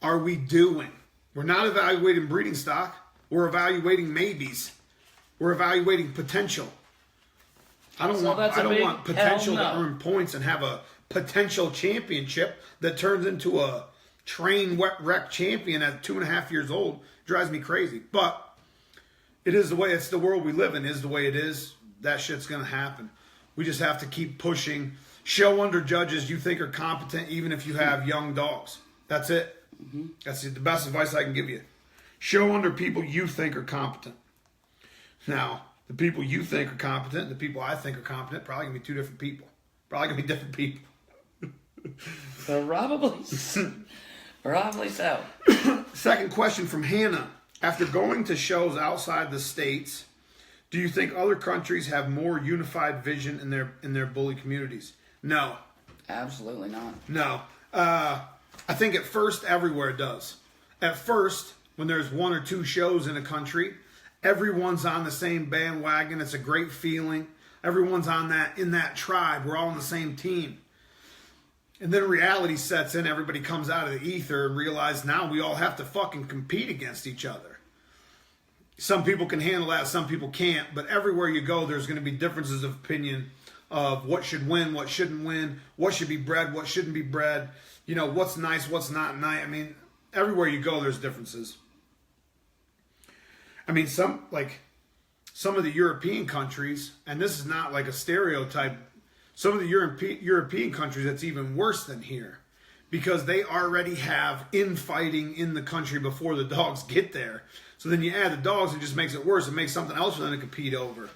A: are we doing? We're not evaluating breeding stock. We're evaluating maybes. We're evaluating potential. I don't want potential to earn points and have a potential championship that turns into a train wreck champion at 2.5 years old. Drives me crazy. But it is the way, it's the world we live in, is the way it is. That shit's going to happen. We just have to keep pushing. Show under judges you think are competent, even if you have young dogs. That's it. Mm-hmm. That's the best advice I can give you. Show under people you think are competent. Now, the people you think are competent and the people I think are competent probably going to be two different people. Probably going to be different people.
B: Probably so.
A: Second question from Hannah. After going to shows outside the States, do you think other countries have more unified vision in their bully communities? No.
B: Absolutely not.
A: No. I think at first everywhere does. At first, when there's 1 or 2 shows in a country, everyone's on the same bandwagon. It's a great feeling. Everyone's in that tribe. We're all on the same team. And then reality sets in. Everybody comes out of the ether and realize now we all have to fucking compete against each other. Some people can handle that. Some people can't. But everywhere you go, there's going to be differences of opinion of what should win, what shouldn't win, what should be bred, what shouldn't be bred. You know, what's nice, what's not nice. I mean, everywhere you go, there's differences. I mean, some of the European countries, and this is not like a stereotype, some of the European countries, it's even worse than here because they already have infighting in the country before the dogs get there. So then you add the dogs, it just makes it worse. It makes something else for them to compete over.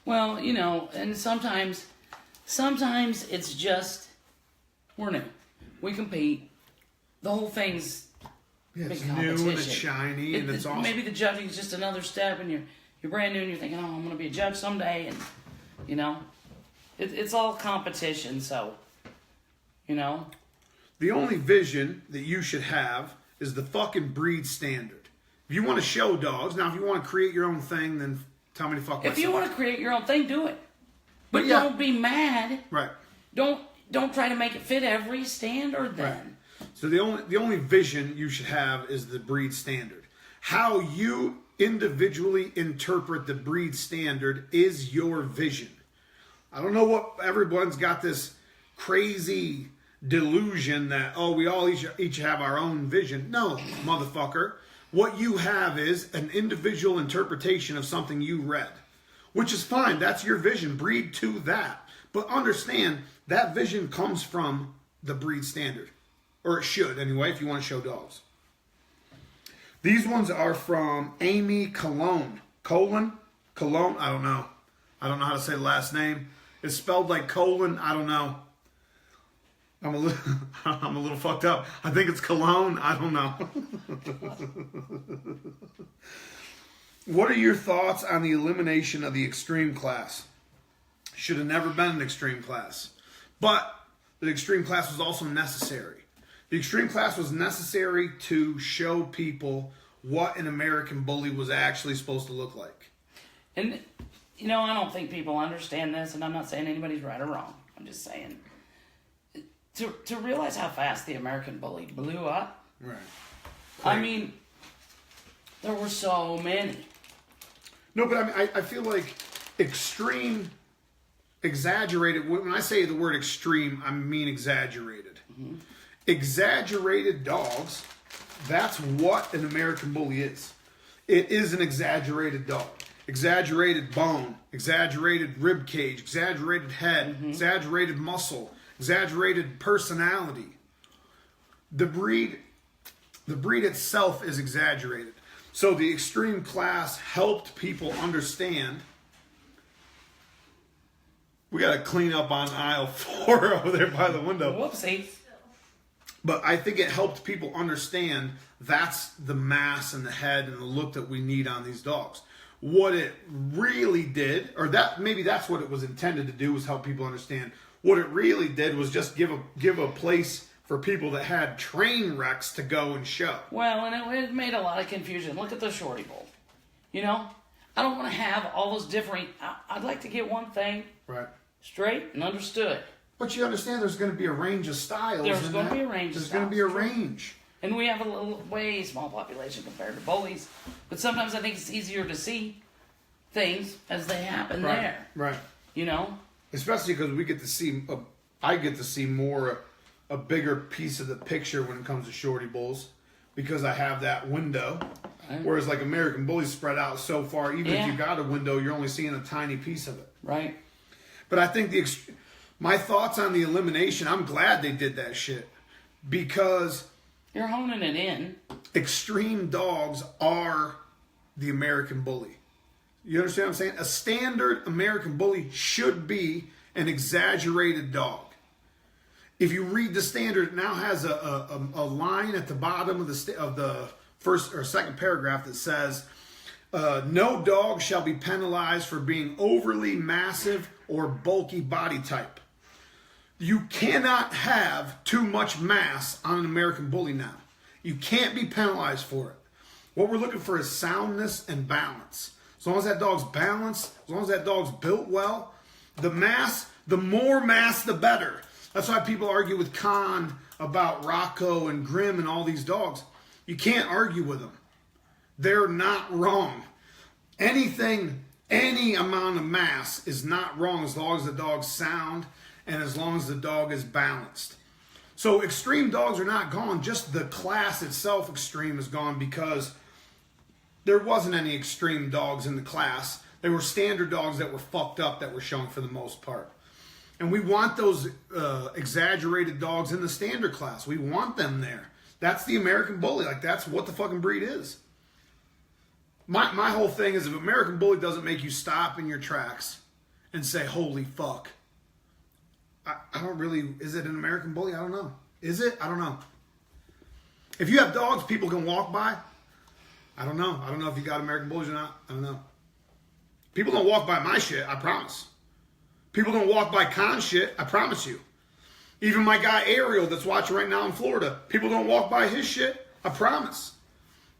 B: Well, you know, and sometimes it's just, we're new. We compete. The whole thing's
A: it's new and it's shiny and it's awesome.
B: Maybe the judging is just another step and you're brand new and you're thinking, oh, I'm going to be a judge someday. And, you know, it's all competition, so, you know.
A: The only vision that you should have is the fucking breed standard. If you want to show dogs, now if you want to create your own thing, then tell me to fuck myself.
B: If you want to create your own thing, do it. But yeah. Don't be mad.
A: Right.
B: Don't try to make it fit every standard then.
A: Right. So the only vision you should have is the breed standard. How you individually interpret the breed standard is your vision. I don't know what everyone's got this crazy delusion that, oh, we all each have our own vision. No, motherfucker. What you have is an individual interpretation of something you read, which is fine. That's your vision. Breed to that. But understand that vision comes from the breed standard. Or it should, anyway, if you want to show dogs. These ones are from Amy Cologne. Cologne? I don't know. I don't know how to say the last name. It's spelled like colon. I don't know. I'm a little fucked up. I think it's cologne. I don't know. What are your thoughts on the elimination of the extreme class? Should have never been an extreme class. But the extreme class was also necessary. The extreme class was necessary to show people what an American bully was actually supposed to look like.
B: And, you know, I don't think people understand this, and I'm not saying anybody's right or wrong. I'm just saying. To realize how fast the American Bully blew up.
A: Right.
B: I mean, there were so many.
A: No, but I mean, I feel like extreme, exaggerated. When I say the word extreme, I mean exaggerated. Mm-hmm. Exaggerated dogs, that's what an American Bully is. It is an exaggerated dog. Exaggerated bone, exaggerated rib cage, exaggerated head, exaggerated muscle, exaggerated personality. The breed itself is exaggerated. So the extreme class helped people understand. We got to clean up on aisle 4 over there by the window.
B: Whoopsie.
A: But I think it helped people understand that's the mass and the head and the look that we need on these dogs. What it really did, or that maybe that's what it was intended to do, was help people understand. What it really did was just give a place for people that had train wrecks to go and show.
B: Well, and it made a lot of confusion. Look at the Shorty Bull. You know, I don't want to have all those different. I'd like to get one thing straight and understood.
A: But you understand there's going to be a range of styles.
B: There's going to be a range of
A: styles. There's going to be a range.
B: And we have a way small population compared to bullies. But sometimes I think it's easier to see things as they happen there.
A: Right.
B: You know?
A: Especially because we get to see, I get to see more, a bigger piece of the picture when it comes to Shorty Bulls. Because I have that window. Right. Whereas like American Bullies spread out so far, even if you got a window, you're only seeing a tiny piece of it.
B: Right.
A: But I think my thoughts on the elimination, I'm glad they did that shit. Because
B: you're honing it in.
A: Extreme dogs are the American Bully. You understand what I'm saying? A standard American Bully should be an exaggerated dog. If you read the standard, it now has a line at the bottom of the first or second paragraph that says, no dog shall be penalized for being overly massive or bulky body type. You cannot have too much mass on an American Bully now. You can't be penalized for it. What we're looking for is soundness and balance. As long as that dog's balanced, as long as that dog's built well, the more mass, the better. That's why people argue with Khan about Rocco and Grimm and all these dogs. You can't argue with them. They're not wrong. Any amount of mass is not wrong as long as the dog's sound and as long as the dog is balanced. So extreme dogs are not gone. Just the class itself, extreme, is gone because there wasn't any extreme dogs in the class. They were standard dogs that were fucked up that were shown for the most part. And we want those exaggerated dogs in the standard class. We want them there. That's the American Bully. Like, that's what the fucking breed is. My whole thing is if American Bully doesn't make you stop in your tracks and say, holy fuck, I don't really, is it an American Bully? I don't know. Is it? I don't know. If you have dogs people can walk by, I don't know. I don't know if you got American Bullies or not. I don't know. People don't walk by my shit, I promise. People don't walk by Khan shit, I promise you. Even my guy Ariel that's watching right now in Florida, people don't walk by his shit, I promise.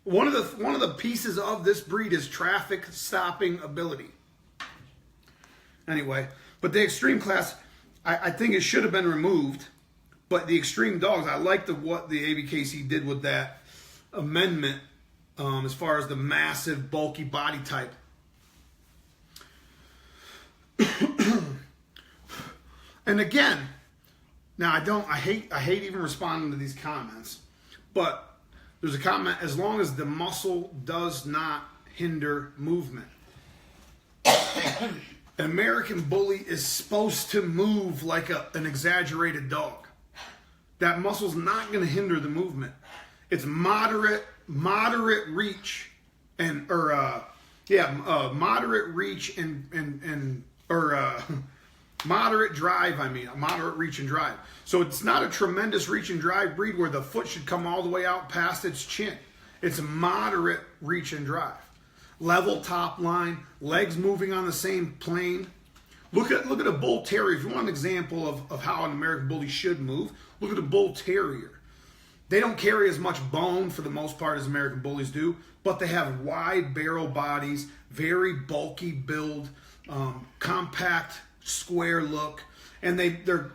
A: One of the pieces of this breed is traffic stopping ability. Anyway, but the extreme class, I think it should have been removed. But the extreme dogs, I like what the ABKC did with that amendment as far as the massive, bulky body type. And again, now I hate even responding to these comments, but there's a comment, as long as the muscle does not hinder movement. An American Bully is supposed to move like an exaggerated dog. That muscle's not going to hinder the movement. It's moderate reach moderate reach moderate drive, moderate reach and drive. So it's not a tremendous reach and drive breed where the foot should come all the way out past its chin. It's a moderate reach and drive. Level top line, legs moving on the same plane. Look at a Bull Terrier. If you want an example of how an American Bully should move, look at a Bull Terrier. They don't carry as much bone for the most part as American Bullies do, but they have wide barrel bodies, very bulky build, compact, square look, and their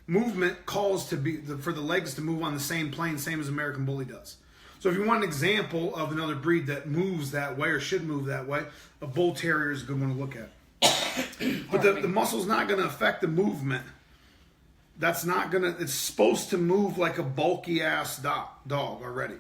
A: movement calls to be for the legs to move on the same plane, same as American Bully does. So if you want an example of another breed that moves that way or should move that way, a Bull Terrier is a good one to look at. But the muscle's not going to affect the movement. That's not going to... It's supposed to move like a bulky-ass dog already.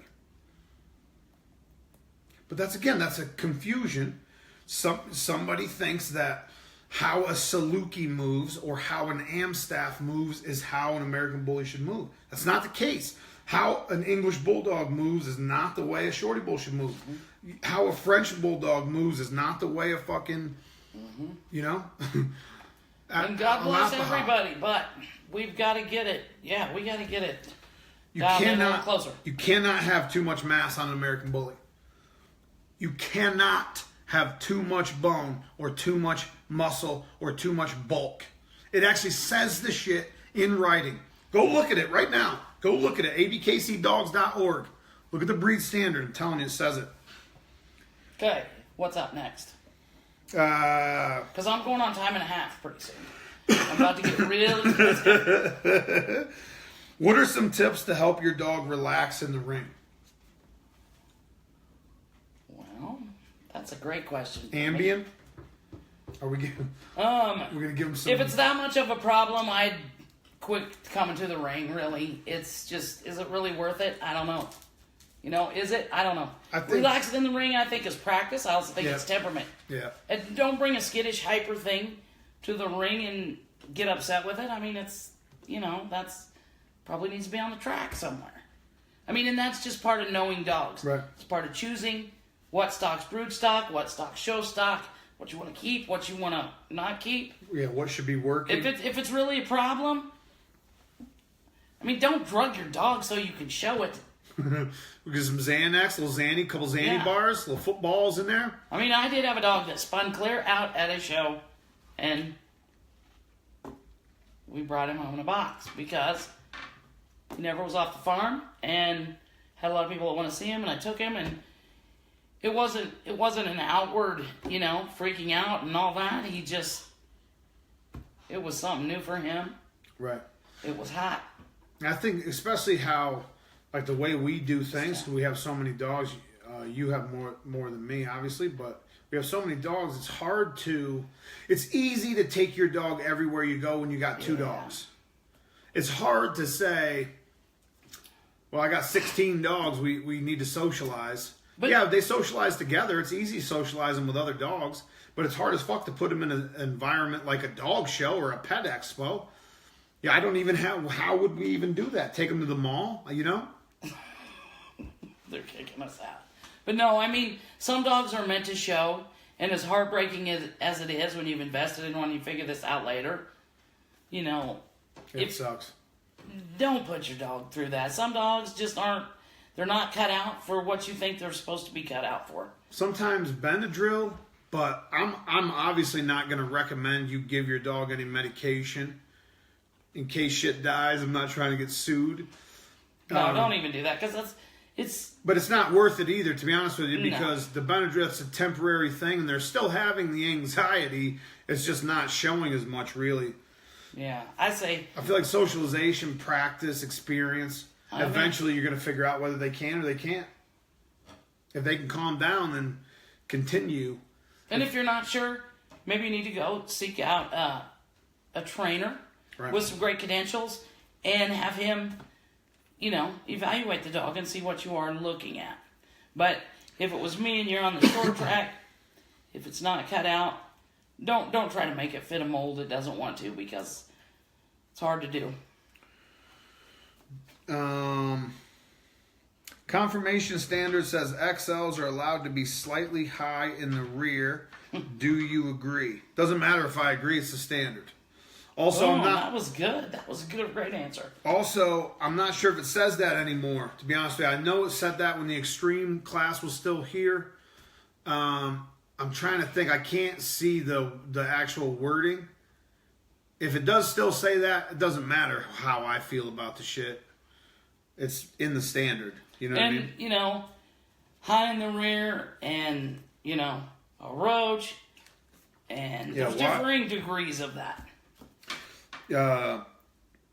A: But that's a confusion. Somebody thinks that how a Saluki moves or how an Amstaff moves is how an American Bully should move. That's not the case. How an English Bulldog moves is not the way a Shorty Bull should move. How a French Bulldog moves is not the way a fucking, you know?
B: And God bless everybody, but we've got to get it. Yeah, we got to get it down a little closer.
A: You cannot have too much mass on an American Bully. You cannot have too much bone or too much muscle or too much bulk. It actually says the shit in writing. Go look at it right now. Go look at it, abkcdogs.org. Look at the breed standard. I'm telling you, it says it.
B: Okay, what's up next? Because I'm going on time and a half pretty soon. I'm about to get really pissed.
A: What are some tips to help your dog relax in the ring?
B: Well, that's a great question.
A: Ambien? Are we giving? We're gonna give him some.
B: If it's that much of a problem, I'd quit coming to the ring. Really, it's just, is it really worth it? I don't know. You know, is it? I don't know. Relaxing in the ring, I think, is practice. I also think it's temperament.
A: Yeah.
B: And don't bring a skittish, hyper thing to the ring and get upset with it. I mean, it's, you know, that's probably needs to be on the track somewhere. I mean, and that's just part of knowing dogs.
A: Right.
B: It's part of choosing what stock's brood stock, what stock show stock, what you want to keep, what you want to not keep.
A: Yeah, what should be working.
B: If it's really a problem, I mean, don't drug your dog so you can show it.
A: We get some Xanax, a little Xanny, couple Xanny bars, little footballs in there.
B: I mean, I did have a dog that spun clear out at a show, and we brought him home in a box because he never was off the farm and had a lot of people that want to see him, and I took him, and it wasn't an outward, you know, freaking out and all that. It was something new for him.
A: Right.
B: It was hot.
A: I think especially how, like the way we do things, we have so many dogs. You have more than me, obviously, but we have so many dogs. It's easy to take your dog everywhere you go when you got two dogs. It's hard to say, well, I got 16 dogs. We need to socialize. But yeah, they socialize together. It's easy to socialize them with other dogs, but it's hard as fuck to put them in an environment like a dog show or a pet expo. Yeah, I don't even have. How would we even do that? Take them to the mall, you know?
B: They're kicking us out. But no, I mean, some dogs are meant to show, and as heartbreaking as it is when you've invested in one, you figure this out later. You know,
A: it sucks.
B: Don't put your dog through that. Some dogs just aren't. They're not cut out for what you think they're supposed to be cut out for.
A: Sometimes Benadryl, but I'm obviously not going to recommend you give your dog any medication. In case shit dies, I'm not trying to get sued.
B: No, don't even do that, because it's...
A: But it's not worth it either, to be honest with you, because the Benadryl's a temporary thing, and they're still having the anxiety. It's just not showing as much, really.
B: Yeah, I feel
A: like socialization, practice, experience, eventually you're going to figure out whether they can or they can't. If they can calm down, then continue.
B: And if you're not sure, maybe you need to go seek out a trainer with some great credentials and have him, you know, evaluate the dog and see what you are looking at. But if it was me and you're on the short track, if it's not cut out, don't try to make it fit a mold it doesn't want to, because it's hard to do.
A: Conformation standard says XLs are allowed to be slightly high in the rear. Do you agree? Doesn't matter if I agree, it's the standard. Also,
B: that was good. That was a great answer.
A: Also, I'm not sure if it says that anymore, to be honest with you. I know it said that when the extreme class was still here. I'm trying to think. I can't see the actual wording. If it does still say that, it doesn't matter how I feel about the shit. It's in the standard. You know what I mean?
B: And, you know, high in the rear and, you know, a roach. And there's differing degrees of that.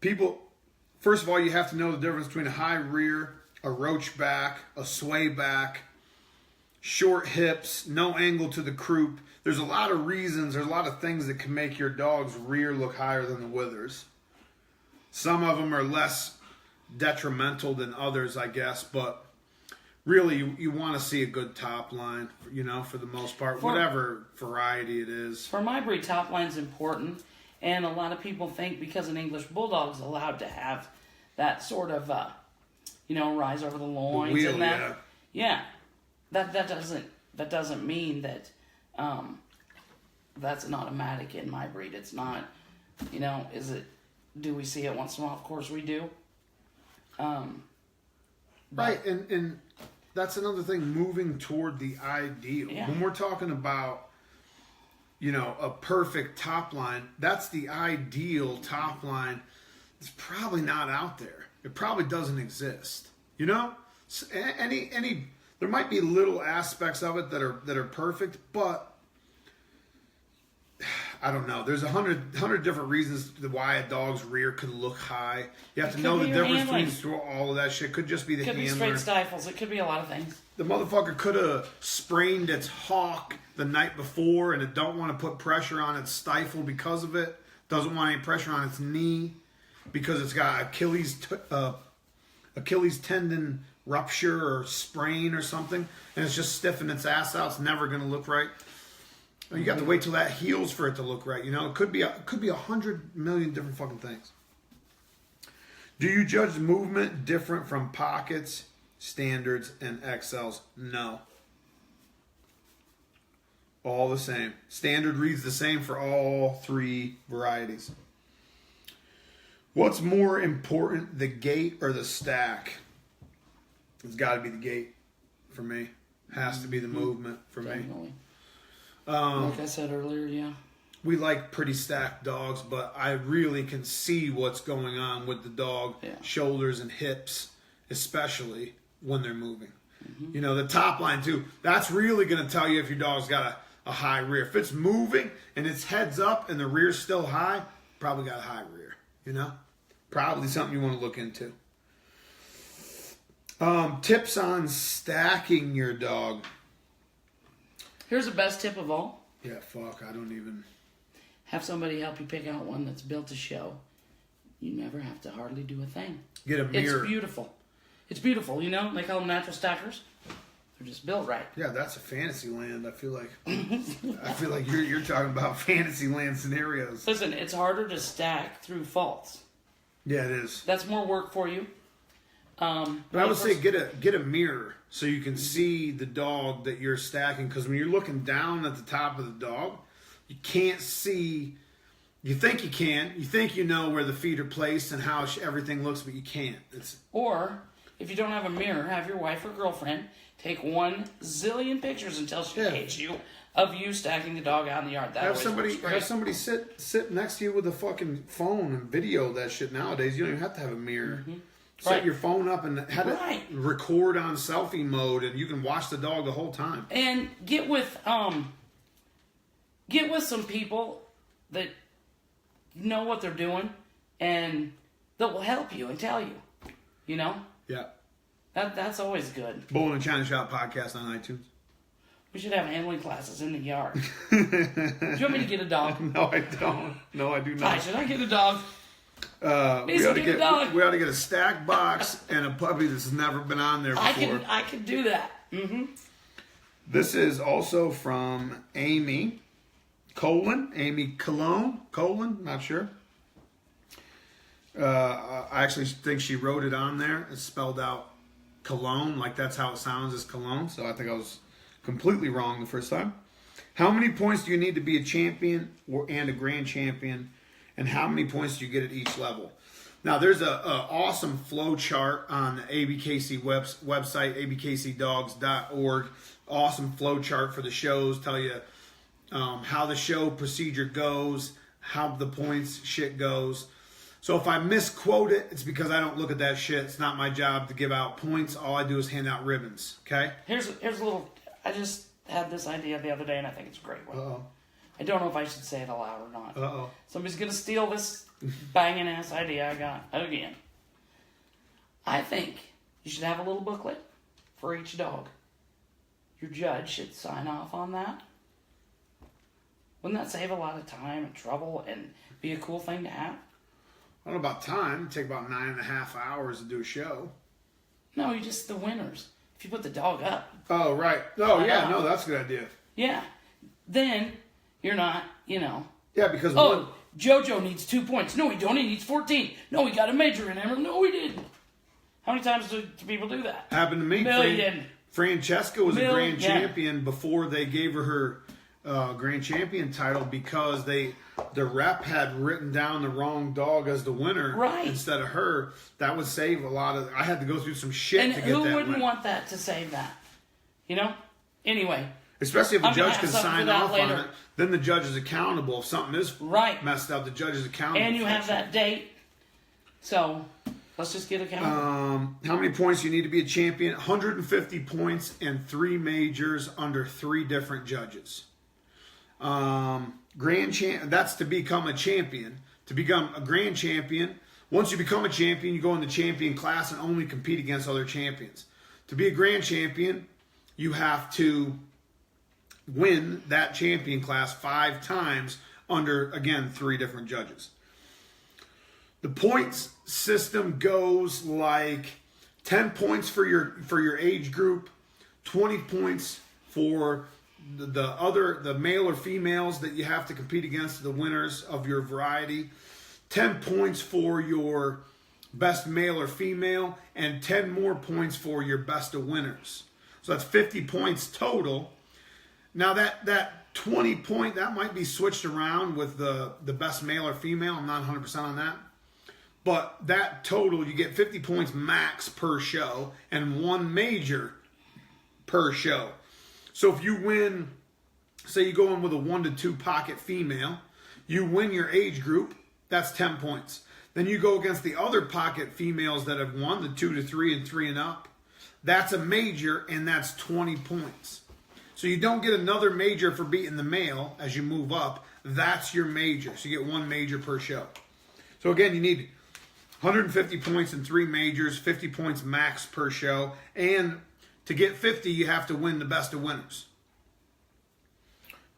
A: people, first of all, you have to know the difference between a high rear, a roach back, a sway back, short hips, no angle to the croup. There's a lot of reasons, there's a lot of things that can make your dog's rear look higher than the withers. Some of them are less detrimental than others, I guess, but really you want to see a good top line, you know, for the most part, whatever variety it is.
B: For my breed, top line's important, and a lot of people think because an English Bulldog's allowed to have that sort of, rise over the loins,
A: the wheel,
B: and that, that doesn't mean that that's an automatic in my breed. It's not, do we see it once in a while? Of course we do.
A: Right, and that's another thing, moving toward the ideal.
B: Yeah.
A: When we're talking about, a perfect top line, that's the ideal top line. It's probably not out there. It probably doesn't exist. There might be little aspects of it that are perfect, but I don't know. There's 100 different reasons why a dog's rear could look high. You have to know the difference between all of that shit. Could just be the handler.
B: Could be straight stifles. It could be a lot of things.
A: The motherfucker could have sprained its hock the night before, and it don't want to put pressure on its stifle because of it. Doesn't want any pressure on its knee because it's got Achilles tendon rupture or sprain or something, and it's just stiffing its ass out. It's never going to look right. You got to wait till that heals for it to look right. It could be 100 million different fucking things. Do you judge movement different from pockets, standards, and XLs? No. All the same. Standard reads the same for all three varieties. What's more important, the gait or the stack? It's got to be the gait for me. Has to be the movement for
B: Definitely.
A: me.
B: Like I said earlier, yeah.
A: We like pretty stacked dogs, but I really can see what's going on with the dog, shoulders and hips, especially when they're moving. Mm-hmm. The top line too. That's really going to tell you if your dog's got a high rear. If it's moving and its head's up and the rear's still high, probably got a high rear. Probably something you want to look into. Tips on stacking your dog.
B: Here's the best tip of all.
A: Yeah, fuck, I don't even...
B: Have somebody help you pick out one that's built to show. You never have to hardly do a thing.
A: Get a mirror.
B: It's beautiful. It's beautiful, They call them natural stackers. They're just built right.
A: Yeah, that's a fantasy land, I feel like. I feel like you're talking about fantasy land scenarios.
B: Listen, it's harder to stack through faults.
A: Yeah, it is.
B: That's more work for you.
A: But I would say get a mirror so you can see the dog that you're stacking. Because when you're looking down at the top of the dog, you can't see. You think you can. You think you know where the feet are placed and how everything looks, but you can't.
B: Or if you don't have a mirror, have your wife or girlfriend take 1 zillion pictures until she hates you of you stacking the dog out in the yard.
A: Have somebody sit next to you with a fucking phone and video that shit nowadays. You don't even have to have a mirror. Mm-hmm. Set your phone up and have it record on selfie mode, and you can watch the dog the whole time.
B: And get with some people that know what they're doing, and that will help you and tell you. Yeah. That's always good.
A: Bull-NA-ChinaShop podcast on iTunes.
B: We should have handling classes in the yard. Do you want me to get a dog?
A: No, I don't. No, I do not.
B: Hi, should I get a dog?
A: We ought to get a stacked box and a puppy that's never been on there before.
B: I can do that. Mm-hmm.
A: This is also from Amy Cologne, not sure. I actually think she wrote it on there. It's spelled out Cologne, like that's how it sounds, is Cologne. So I think I was completely wrong the first time. How many points do you need to be a champion and a grand champion? And how many points do you get at each level? Now, there's a awesome flow chart on the ABKC website, abkcdogs.org. Awesome flow chart for the shows. Tell you how the show procedure goes, how the points shit goes. So if I misquote it, it's because I don't look at that shit. It's not my job to give out points. All I do is hand out ribbons, okay?
B: Here's a little... I just had this idea the other day, and I think it's a great one. I don't know if I should say it aloud or not.
A: Uh-oh.
B: Somebody's going to steal this banging ass idea I got again. I think you should have a little booklet for each dog. Your judge should sign off on that. Wouldn't that save a lot of time and trouble and be a cool thing to have?
A: I don't know about time. It'd take about 9.5 hours to do a show.
B: No, you just the winners. If you put the dog up.
A: Oh, right. Oh, yeah. No, that's a good idea.
B: Yeah. Then you're not,
A: Yeah, because
B: JoJo needs 2 points. No, he don't. He needs 14. No, he got a major in Emerald. No, he didn't. How many times do people do that?
A: Happened to me.
B: Million.
A: Francesca was a grand champion before they gave her grand champion title because the rep had written down the wrong dog as the winner instead of her. That would save a lot of. I had to go through some shit to get that.
B: And who wouldn't want that to save that? Anyway.
A: Especially if a judge can sign off on it, then the judge is accountable. If something is messed up, the judge is accountable.
B: And you have that date. So let's just get accountable.
A: How many points you need to be a champion? 150 points and 3 majors under 3 different judges. That's to become a champion. To become a grand champion, once you become a champion, you go in the champion class and only compete against other champions. To be a grand champion, you have to win that champion class 5 times under, again, 3 different judges. The points system goes like 10 points for your age group, 20 points for the male or females that you have to compete against, the winners of your variety, 10 points for your best male or female, and 10 more points for your best of winners. So that's 50 points total. Now that 20 point, that might be switched around with the best male or female. I'm not 100% on that. But that total, you get 50 points max per show and 1 major per show. So if you win, say you go in with a 1 to 2 pocket female, you win your age group, that's 10 points. Then you go against the other pocket females that have won, the 2 to 3 and 3 and up. That's a major, and that's 20 points. So you don't get another major for beating the male as you move up. That's your major. So you get 1 major per show. So again, you need 150 points and 3 majors, 50 points max per show. And to get 50, you have to win the best of winners.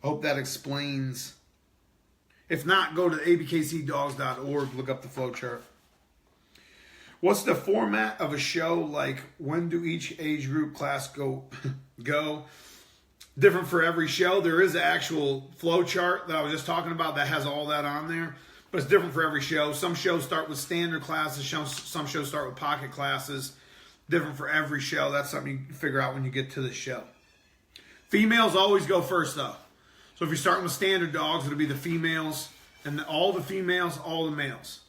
A: Hope that explains. If not, go to abkcdogs.org, look up the flow chart. What's the format of a show like? When do each age group class go? Different for every show. There is an actual flow chart that I was just talking about that has all that on there. But it's different for every show. Some shows start with standard classes. Some shows start with pocket classes. Different for every show. That's something you figure out when you get to the show. Females always go first, though. So if you're starting with standard dogs, it'll be the females. And all the females, all the males.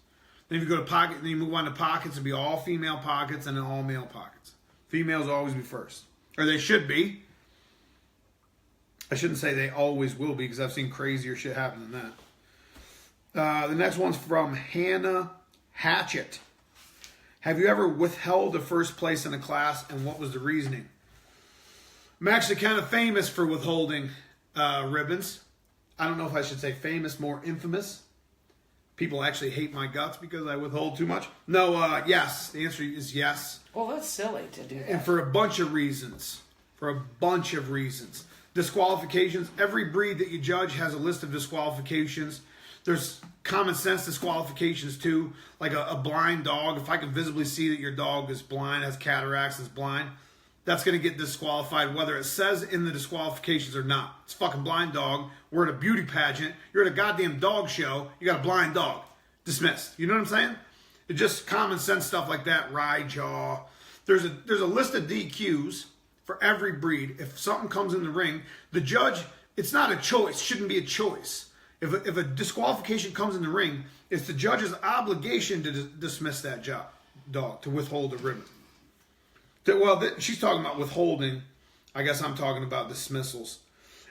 A: Then if you go to pocket, then you move on to pockets, it'll be all female pockets and then all male pockets. Females always be first. Or they should be. I shouldn't say they always will be because I've seen crazier shit happen than that. The next one's from Hannah Hatchett. Have you ever withheld the first place in a class, and what was the reasoning? I'm actually kind of famous for withholding ribbons. I don't know if I should say famous, more infamous. People actually hate my guts because I withhold too much. No, yes. The answer is yes.
B: Well, that's silly to do that.
A: And for a bunch of reasons. Disqualifications. Every breed that you judge has a list of disqualifications. There's common sense disqualifications too. Like a blind dog. If I can visibly see that your dog is blind, has cataracts, is blind, that's going to get disqualified whether it says in the disqualifications or not. It's a fucking blind dog. We're at a beauty pageant. You're at a goddamn dog show. You got a blind dog. Dismissed. You know what I'm saying? It's just common sense stuff like that. Rye jaw. There's a list of DQs for every breed. If something comes in the ring, the judge, it's not a choice. Shouldn't be a choice. If a disqualification comes in the ring, it's the judge's obligation to dismiss that dog, to withhold the ribbon. She's talking about withholding. I guess I'm talking about dismissals.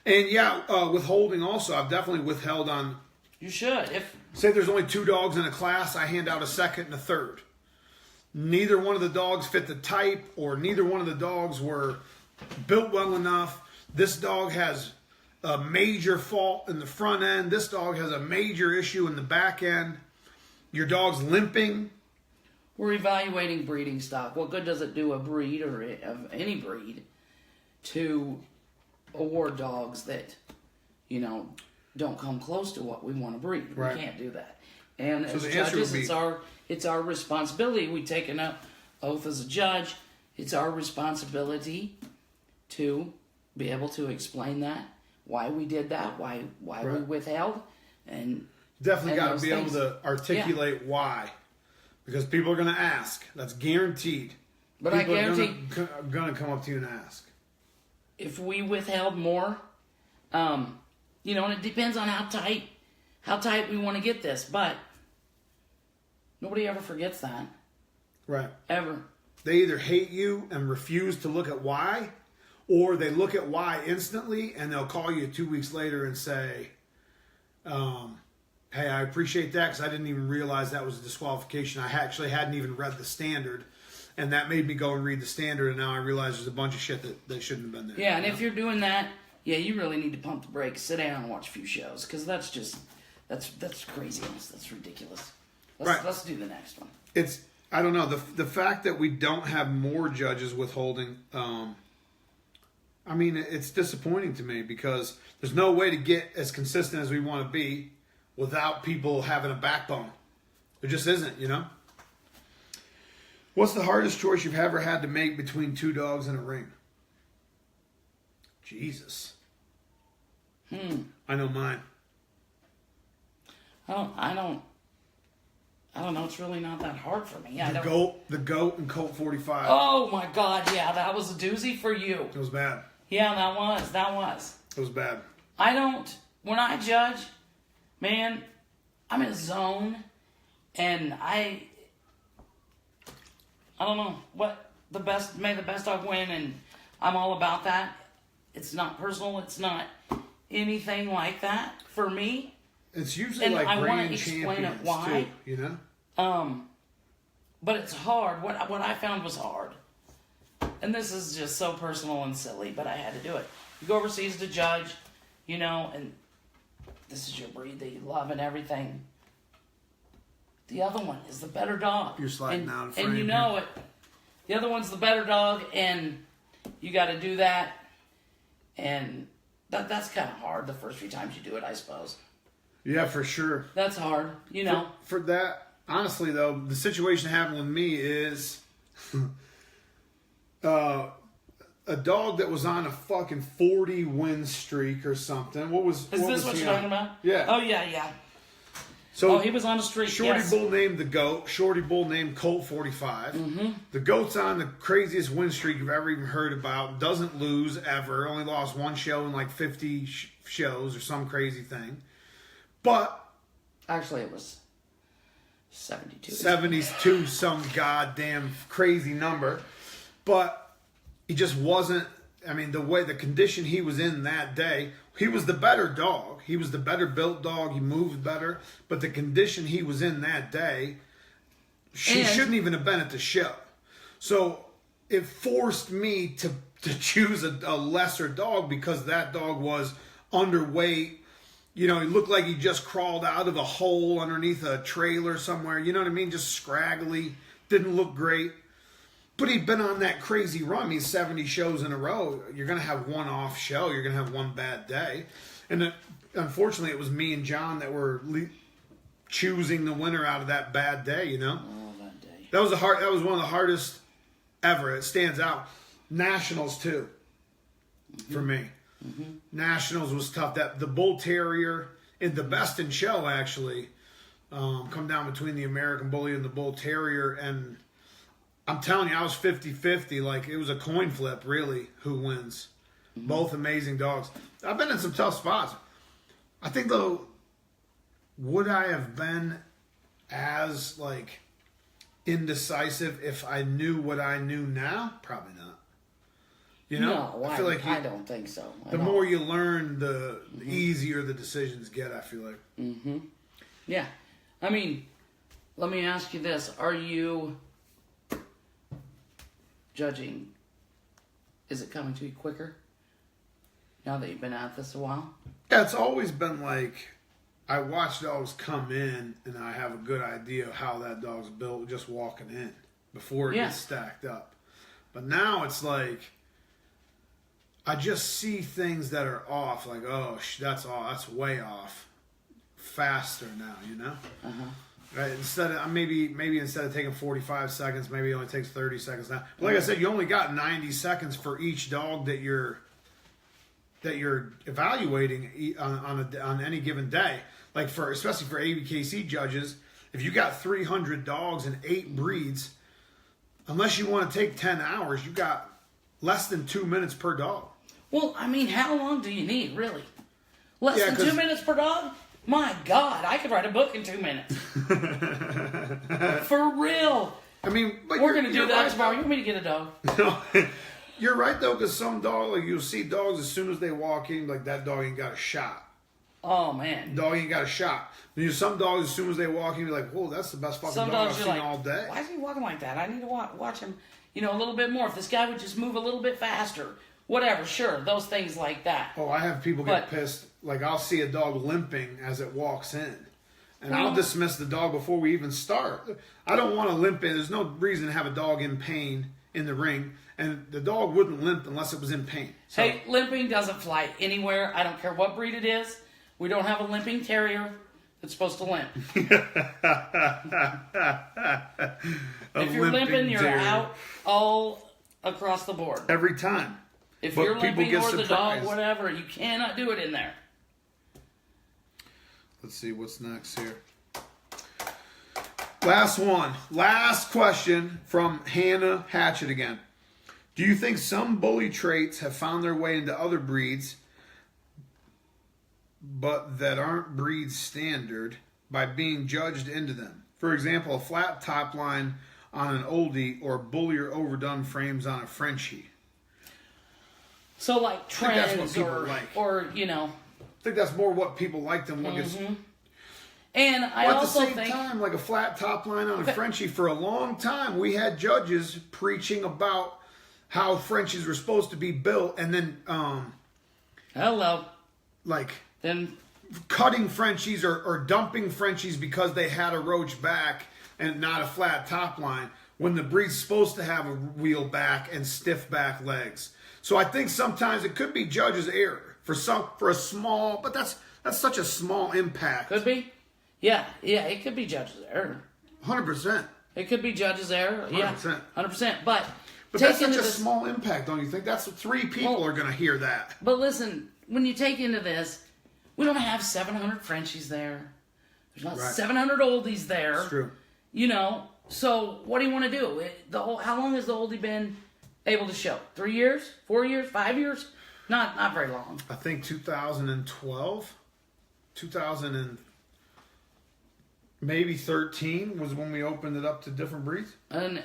A: And yeah, withholding also. I've definitely withheld on.
B: You should.
A: Say there's only 2 dogs in a class, I hand out a second and a third. Neither one of the dogs fit the type, or neither one of the dogs were built well enough. This dog has a major fault in the front end. This dog has a major issue in the back end. Your dog's limping.
B: We're evaluating breeding stock. What good does it do a breed or of any breed to award dogs that, don't come close to what we want to breed?
A: Right.
B: We can't do that. And
A: So
B: as
A: the answer
B: judges,
A: would be,
B: it's our responsibility. We take an oath as a judge. It's our responsibility to be able to explain that, why we did that, why we withheld, and
A: definitely got to
B: those
A: be
B: things.
A: able to articulate why, because people are going to ask. That's guaranteed.
B: But
A: people
B: I guarantee
A: are going to come up to you and ask.
B: if we withheld more, and it depends on how tight we want to get this, but nobody ever forgets that.
A: Right.
B: Ever.
A: They either hate you and refuse to look at why, or they look at why instantly and they'll call you 2 weeks later and say, hey, I appreciate that because I didn't even realize that was a disqualification. I actually hadn't even read the standard, and that made me go and read the standard, and now I realize there's a bunch of shit that shouldn't have been there.
B: Yeah, and if you're doing that, you really need to pump the brakes, sit down and watch a few shows, because that's craziness. That's ridiculous. Let's do the next one.
A: I don't know, the fact that we don't have more judges withholding, it's disappointing to me because there's no way to get as consistent as we want to be without people having a backbone. There just isn't, What's the hardest choice you've ever had to make between two dogs in a ring? Jesus. I know mine.
B: I don't know. It's really not that hard for me.
A: The goat and Colt 45.
B: Oh my God! Yeah, that was a doozy for you.
A: It was bad.
B: Yeah, that was.
A: It was bad.
B: When I judge, man, I'm in a zone, and I don't know may the best dog win, and I'm all about that. It's not personal. It's not anything like that for me.
A: It's usually
B: And
A: like
B: I want
A: grand
B: to explain it
A: champions
B: why.
A: too,
B: But it's hard. What I found was hard. And this is just so personal and silly, but I had to do it. You go overseas to judge, and this is your breed that you love and everything. The other one is the better dog.
A: You're sliding out of frame.
B: And you know it. The other one's the better dog, and you got to do that. And that's kind of hard the first few times you do it, I suppose.
A: Yeah, for sure.
B: That's hard,
A: For that, honestly, though, the situation that happened with me is a dog that was on a fucking 40 win streak or something. Is
B: this what you're talking about?
A: Yeah.
B: Oh, yeah.
A: So
B: he was on a streak,
A: Shorty
B: yes.
A: Bull named the GOAT. Shorty Bull named Colt 45. Mm-hmm. The GOAT's on the craziest win streak you've ever even heard about. Doesn't lose ever. Only lost one show in like 50 shows or some crazy thing. But
B: actually, it was 72.
A: 72, some goddamn crazy number. But he just wasn't. The condition he was in that day, he was the better dog. He was the better built dog. He moved better. But the condition he was in that day, she shouldn't even have been at the show. So it forced me to choose a lesser dog because that dog was underweight. He looked like he just crawled out of a hole underneath a trailer somewhere. You know what I mean? Just scraggly. Didn't look great. But he'd been on that crazy run. 70 shows in a row. You're going to have one off show. You're going to have one bad day. And unfortunately, it was me and John that were choosing the winner out of that bad day,
B: Oh, that day.
A: That was one of the hardest ever. It stands out. Nationals, too, for me. Mm-hmm. Nationals was tough. The Bull Terrier in the best in show, actually, come down between the American Bully and the Bull Terrier, and I'm telling you, I was 50-50. Like, it was a coin flip, really, who wins. Mm-hmm. Both amazing dogs. I've been in some tough spots. I think, though, would I have been as, indecisive if I knew what I knew now? Probably not.
B: No,
A: I feel like
B: I don't think so.
A: The more you learn, the easier the decisions get, I feel like.
B: Mm-hmm. Yeah. Let me ask you this. Are you judging? Is it coming to you quicker Now that you've been at this a while?
A: Yeah, it's always been like, I watch dogs come in and I have a good idea of how that dog's built just walking in before it gets stacked up. But now it's like, I just see things that are off, like, oh, that's off, that's way off, faster now, you know? Right? Instead of maybe instead of taking 45 seconds, maybe it only takes 30 seconds now. But like I said, you only got 90 seconds for each dog that you're evaluating on any given day. Like especially for ABKC judges, if you got 300 dogs and 8 breeds, unless you want to take 10 hours, you got less than 2 minutes per dog.
B: Well, I mean, how long do you need, really? Less than 2 minutes per dog? My God, I could write a book in 2 minutes. For real.
A: I mean, but
B: we're going to do that tomorrow. You want me to get a dog?
A: No. You're right, though, because some dogs, like, you'll see dogs as soon as they walk in, like, that dog ain't got a shot.
B: Oh, man.
A: Dog ain't got a shot. Some dogs, as soon as they walk in, you're like, whoa, that's the best fucking dog I've seen all day.
B: Why is he walking like that? I need to watch him, a little bit more. If this guy would just move a little bit faster, whatever, sure, those things like that.
A: Oh, I have people get pissed. Like, I'll see a dog limping as it walks in. And I'll dismiss the dog before we even start. I don't want to limp in. There's no reason to have a dog in pain in the ring. And the dog wouldn't limp unless it was in pain. So,
B: hey, limping doesn't fly anywhere. I don't care what breed it is. We don't have a limping terrier that's supposed to limp. If you're limping, you're out all across the board.
A: Every time.
B: If you're limping or the dog, whatever, you cannot do it in there.
A: Let's see what's next here. Last one. Last question from Hannah Hatchett again. Do you think some bully traits have found their way into other breeds, but that aren't breed standard, by being judged into them? For example, a flat top line on an oldie or bullier overdone frames on a Frenchie.
B: So like trends or
A: I think that's more what people like than what gets...
B: And I also think...
A: at the same time, like a flat top line on a Frenchie, for a long time, we had judges preaching about how Frenchies were supposed to be built, and then... Then cutting Frenchies or dumping Frenchies because they had a roach back and not a flat top line, when the breed's supposed to have a wheel back and stiff back legs. So I think sometimes it could be judges' error for a small, but that's such a small impact.
B: Could be. Yeah, it could be judges' error.
A: 100%.
B: It could be judges' error. 100%. Yeah, 100%. But
A: that's such a small impact, don't you think? That's 3 people are going to hear that.
B: But listen, when you take into this, we don't have 700 Frenchies there. There's not 700 oldies there.
A: That's true.
B: So what do you want to do? How long has the oldie been able to show? 3 years? 4 years? 5 years? Not very long.
A: I think 2012, 2000 and maybe 13 was when we opened it up to different breeds.
B: And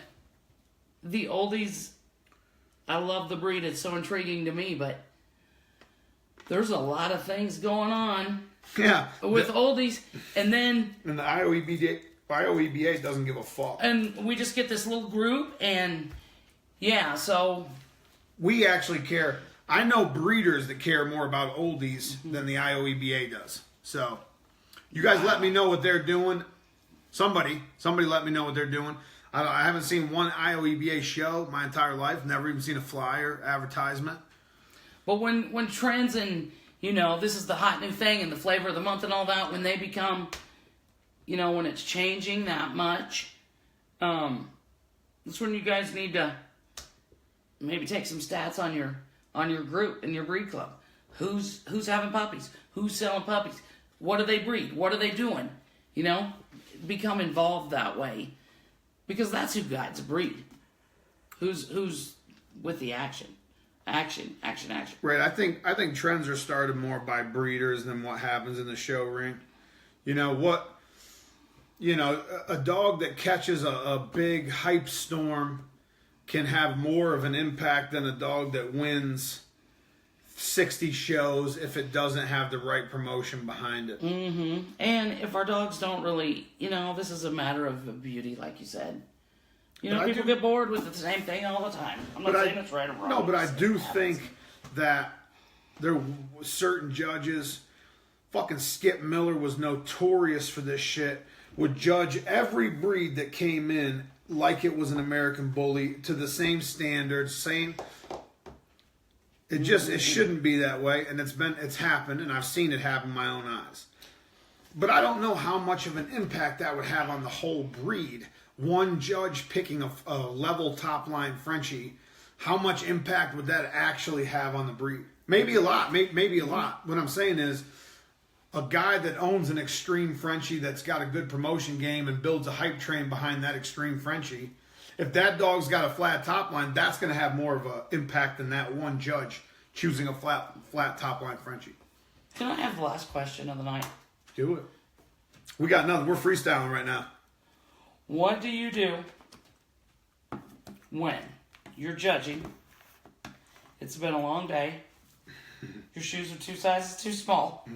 B: the oldies, I love the breed. It's so intriguing to me, but there's a lot of things going on.
A: Yeah.
B: With oldies, and the
A: IOEBA doesn't give a fuck.
B: And we just get this little group, and so
A: we actually care. I know breeders that care more about oldies than the IOEBA does. So you guys let me know what they're doing. Somebody let me know what they're doing. I haven't seen one IOEBA show my entire life. Never even seen a flyer advertisement.
B: But when trends and, this is the hot new thing and the flavor of the month and all that, when they become, when it's changing that much, that's when you guys need to maybe take some stats on your group and your breed club. Who's having puppies? Who's selling puppies? What do they breed? What are they doing? Become involved that way, because that's who guides a breed. Who's with the action. Action.
A: Right. I think trends are started more by breeders than what happens in the show ring. A dog that catches a big hype storm can have more of an impact than a dog that wins 60 shows if it doesn't have the right promotion behind it.
B: Mm-hmm. And if our dogs don't really, this is a matter of beauty, like you said. People get bored with the same thing all the time. I'm not saying it's right or wrong.
A: No, but I do think that there were certain judges. Fucking Skip Miller was notorious for this shit. Would judge every breed that came in like it was an American Bully to the same standards, same. It shouldn't be that way, and it's happened, and I've seen it happen in my own eyes. But I don't know how much of an impact that would have on the whole breed. One judge picking a level top line Frenchie, how much impact would that actually have on the breed? Maybe a lot. Maybe a lot. What I'm saying is, a guy that owns an extreme Frenchie that's got a good promotion game and builds a hype train behind that extreme Frenchie, if that dog's got a flat top line, that's going to have more of an impact than that one judge choosing a flat top line Frenchie.
B: Can I have the last question of the night?
A: Do it. We got nothing. We're freestyling right now.
B: What do you do when you're judging? It's been a long day. Your shoes are 2 sizes too small.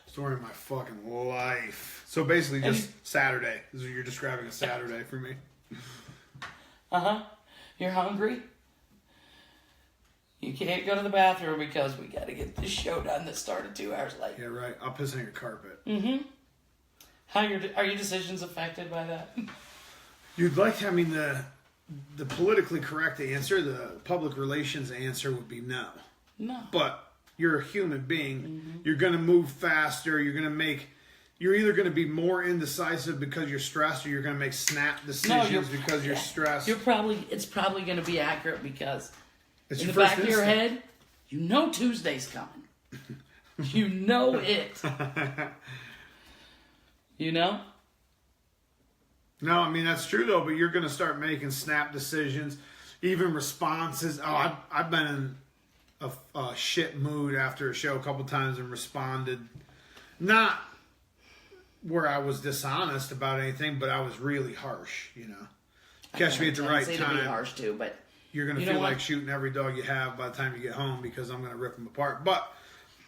A: Story of my fucking life. So basically just Saturday. This is what you're describing a Saturday for me.
B: Uh-huh. You're hungry? You can't go to the bathroom because we got to get this show done that started 2 hours late.
A: Yeah, right. I'll piss on your carpet.
B: Mm-hmm. Are your decisions affected by that?
A: You'd like, I mean, the politically correct answer, the public relations answer would be no.
B: No.
A: But you're a human being. You're going to move faster. You're either going to be more indecisive because you're stressed, or you're going to make snap decisions because you're stressed.
B: It's probably going to be accurate because
A: it's
B: in the back of your head, you know Tuesday's coming. You know it. You know?
A: No, I mean, that's true, though, but you're going to start making snap decisions, even responses. Oh, I've been in a shit mood after a show a couple times and responded. Not where I was dishonest about anything, but I was really harsh, you know. Catch me at the right time.
B: To be harsh too, but
A: you're going to feel like shooting every dog you have by the time you get home because I'm going to rip them apart. But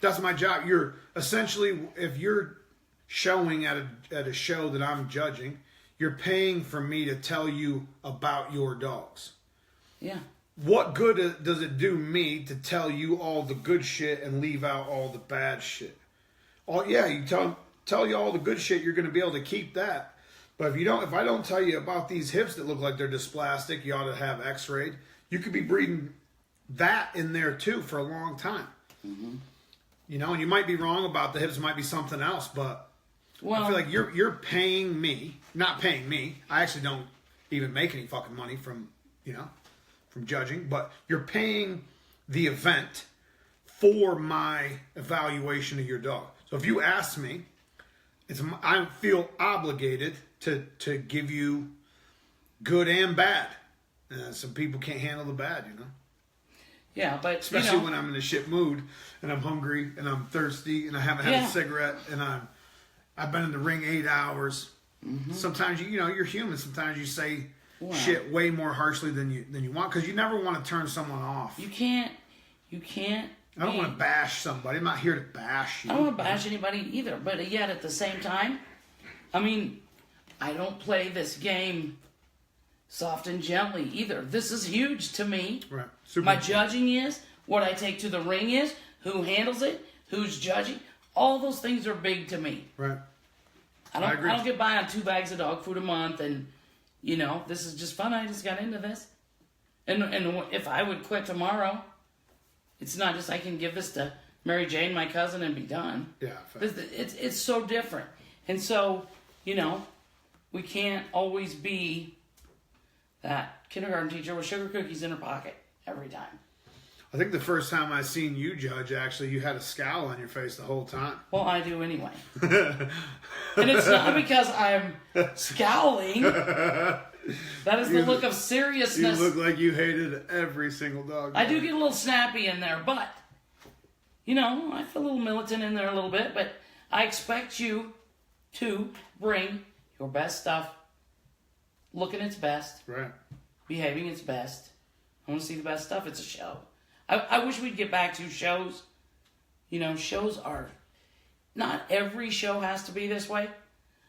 A: that's my job. You're essentially, if you're showing at a show that I'm judging, you're paying for me to tell you about your dogs.
B: Yeah.
A: What good does it do me to tell you all the good shit and leave out all the bad shit? You tell you all the good shit, you're going to be able to keep that. But if I don't tell you about these hips that look like they're dysplastic, you ought to have x-rayed. You could be breeding that in there too for a long time. Mm-hmm. You know, and you might be wrong about the hips, it might be something else, but I feel like you're paying me, not paying me. I actually don't even make any fucking money from judging, but you're paying the event for my evaluation of your dog. So if you ask me, I feel obligated to give you good and bad. Some people can't handle the bad, you know.
B: Yeah, but
A: especially when I'm in a shit mood and I'm hungry and I'm thirsty and I haven't had a cigarette and I've been in the ring 8 hours. Mm-hmm. Sometimes you're human. Sometimes you say shit way more harshly than you want because you never want to turn someone off.
B: You can't.
A: I don't want to bash somebody. I'm not here to bash you.
B: I don't want to bash anybody either. But yet at the same time, I mean, I don't play this game soft and gently either. This is huge to me.
A: Right.
B: My judging is what I take to the ring is who handles it, who's judging. All those things are big to me.
A: Right.
B: I don't get by on 2 bags of dog food a month and this is just fun. I just got into this. And if I would quit tomorrow, it's not just I can give this to Mary Jane, my cousin, and be done.
A: Yeah.
B: It's so different. And so, we can't always be that kindergarten teacher with sugar cookies in her pocket every time.
A: I think the first time I seen you judge, actually, you had a scowl on your face the whole time.
B: Well, I do anyway. And it's not because I'm scowling. That is the look of seriousness.
A: You look like you hated every single dog.
B: I do get a little snappy in there, but, I feel a little militant in there a little bit, but I expect you to bring your best stuff, looking its best,
A: right,
B: behaving its best. I want to see the best stuff. It's a show. I wish we'd get back to shows. Shows are... Not every show has to be this way.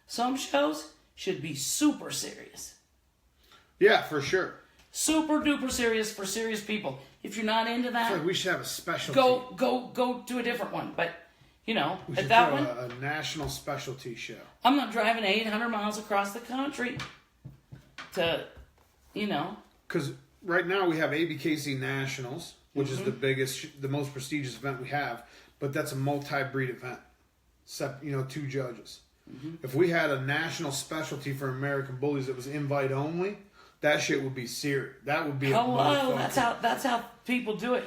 B: Some shows should be super serious.
A: Yeah, for sure.
B: Super duper serious for serious people. If you're not into that,
A: I feel like we should have a specialty.
B: go to a different one. But you know,
A: We
B: at
A: should
B: that
A: throw
B: one,
A: a national specialty show.
B: I'm not driving 800 miles across the country to, you know.
A: Because right now we have ABKC Nationals, which is the biggest, the most prestigious event we have, but that's a multi-breed event. You know, 2 judges. If we had a national specialty for American Bullies that was invite only, that shit would be serious. That would be
B: Hello, that's how people do it.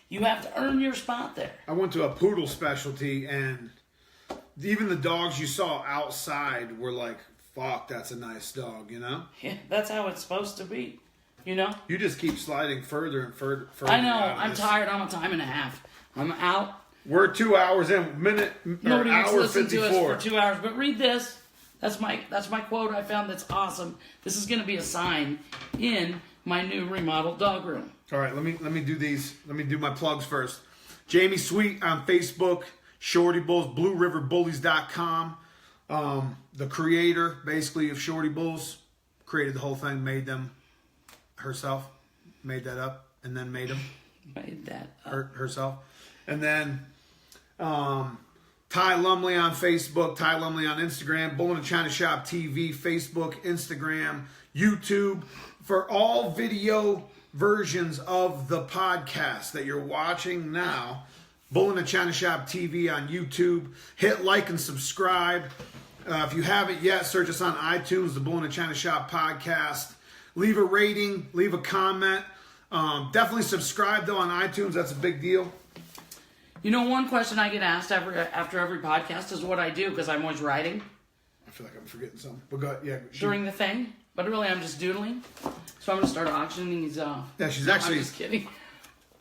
B: You have to earn your spot there.
A: I went to a poodle specialty, and even the dogs you saw outside were like, fuck, that's a nice dog, you know?
B: Yeah, that's how it's supposed to be, you know?
A: You just keep sliding further and further.
B: I know,
A: out of
B: I'm
A: this.
B: tired. I'm a time and a half. I'm out.
A: We're 2 hours in,
B: Nobody wants to
A: hour
B: listen
A: 54.
B: to us for 2 hours, but read this. That's my quote I found that's awesome. This is going to be a sign in my new remodeled dog room.
A: All right, let me do these. Let me do my plugs first. Jamie Sweet on Facebook, Shorty Bulls, BlueRiverBullies.com. The creator, basically, of Shorty Bulls, created the whole thing, made them herself, made that up, and then made them
B: Made that up.
A: herself. And then Ty Lumley on Facebook, Ty Lumley on Instagram, Bull-NA-ChinaShop TV, Facebook, Instagram, YouTube. For all video versions of the podcast that you're watching now, Bull-NA-ChinaShop TV on YouTube. Hit like and subscribe. If you haven't yet, search us on iTunes, the Bull-NA-ChinaShop podcast. Leave a rating, leave a comment. Definitely subscribe, though, on iTunes. That's a big deal.
B: You know, one question I get asked after every podcast is what I do, because I'm always writing
A: I feel like I'm forgetting something. But go ahead. Yeah,
B: during the thing. But really, I'm just doodling. So I'm going to start auctioning these off.
A: Yeah, she's
B: No,
A: actually...
B: I'm just kidding.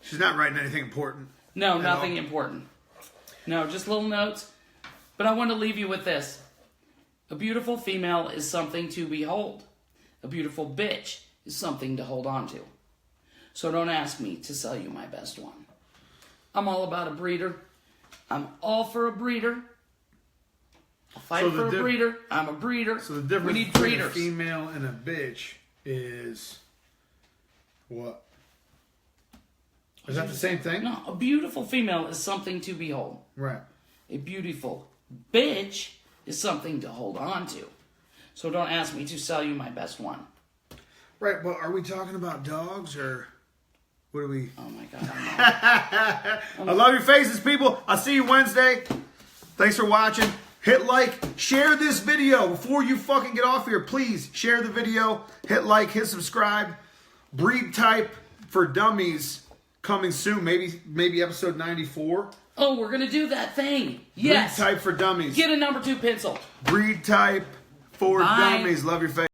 A: She's not writing anything important.
B: No, nothing important. No, just little notes. But I want to leave you with this. A beautiful female is something to behold. A beautiful bitch is something to hold on to. So don't ask me to sell you my best one. I'm all about a breeder. I'm all for a breeder. I'll fight for a breeder. I'm a breeder.
A: So the difference
B: we need
A: between
B: breeders.
A: a female and a bitch is what? Is that the same thing?
B: No, a beautiful female is something to behold.
A: Right.
B: A beautiful bitch is something to hold on to. So don't ask me to sell you my best one.
A: Right, but are we talking about dogs or what are we?
B: Oh my God.
A: I love your faces, people. I'll see you Wednesday. Thanks for watching. Hit like, share this video before you fucking get off here. Please share the video. Hit like, hit subscribe. Breed type for dummies coming soon. Maybe episode 94.
B: Oh, we're going to do that thing. Yes.
A: Breed type for dummies.
B: Get a number 2 pencil.
A: Breed type for
B: Bye.
A: dummies. Love your face.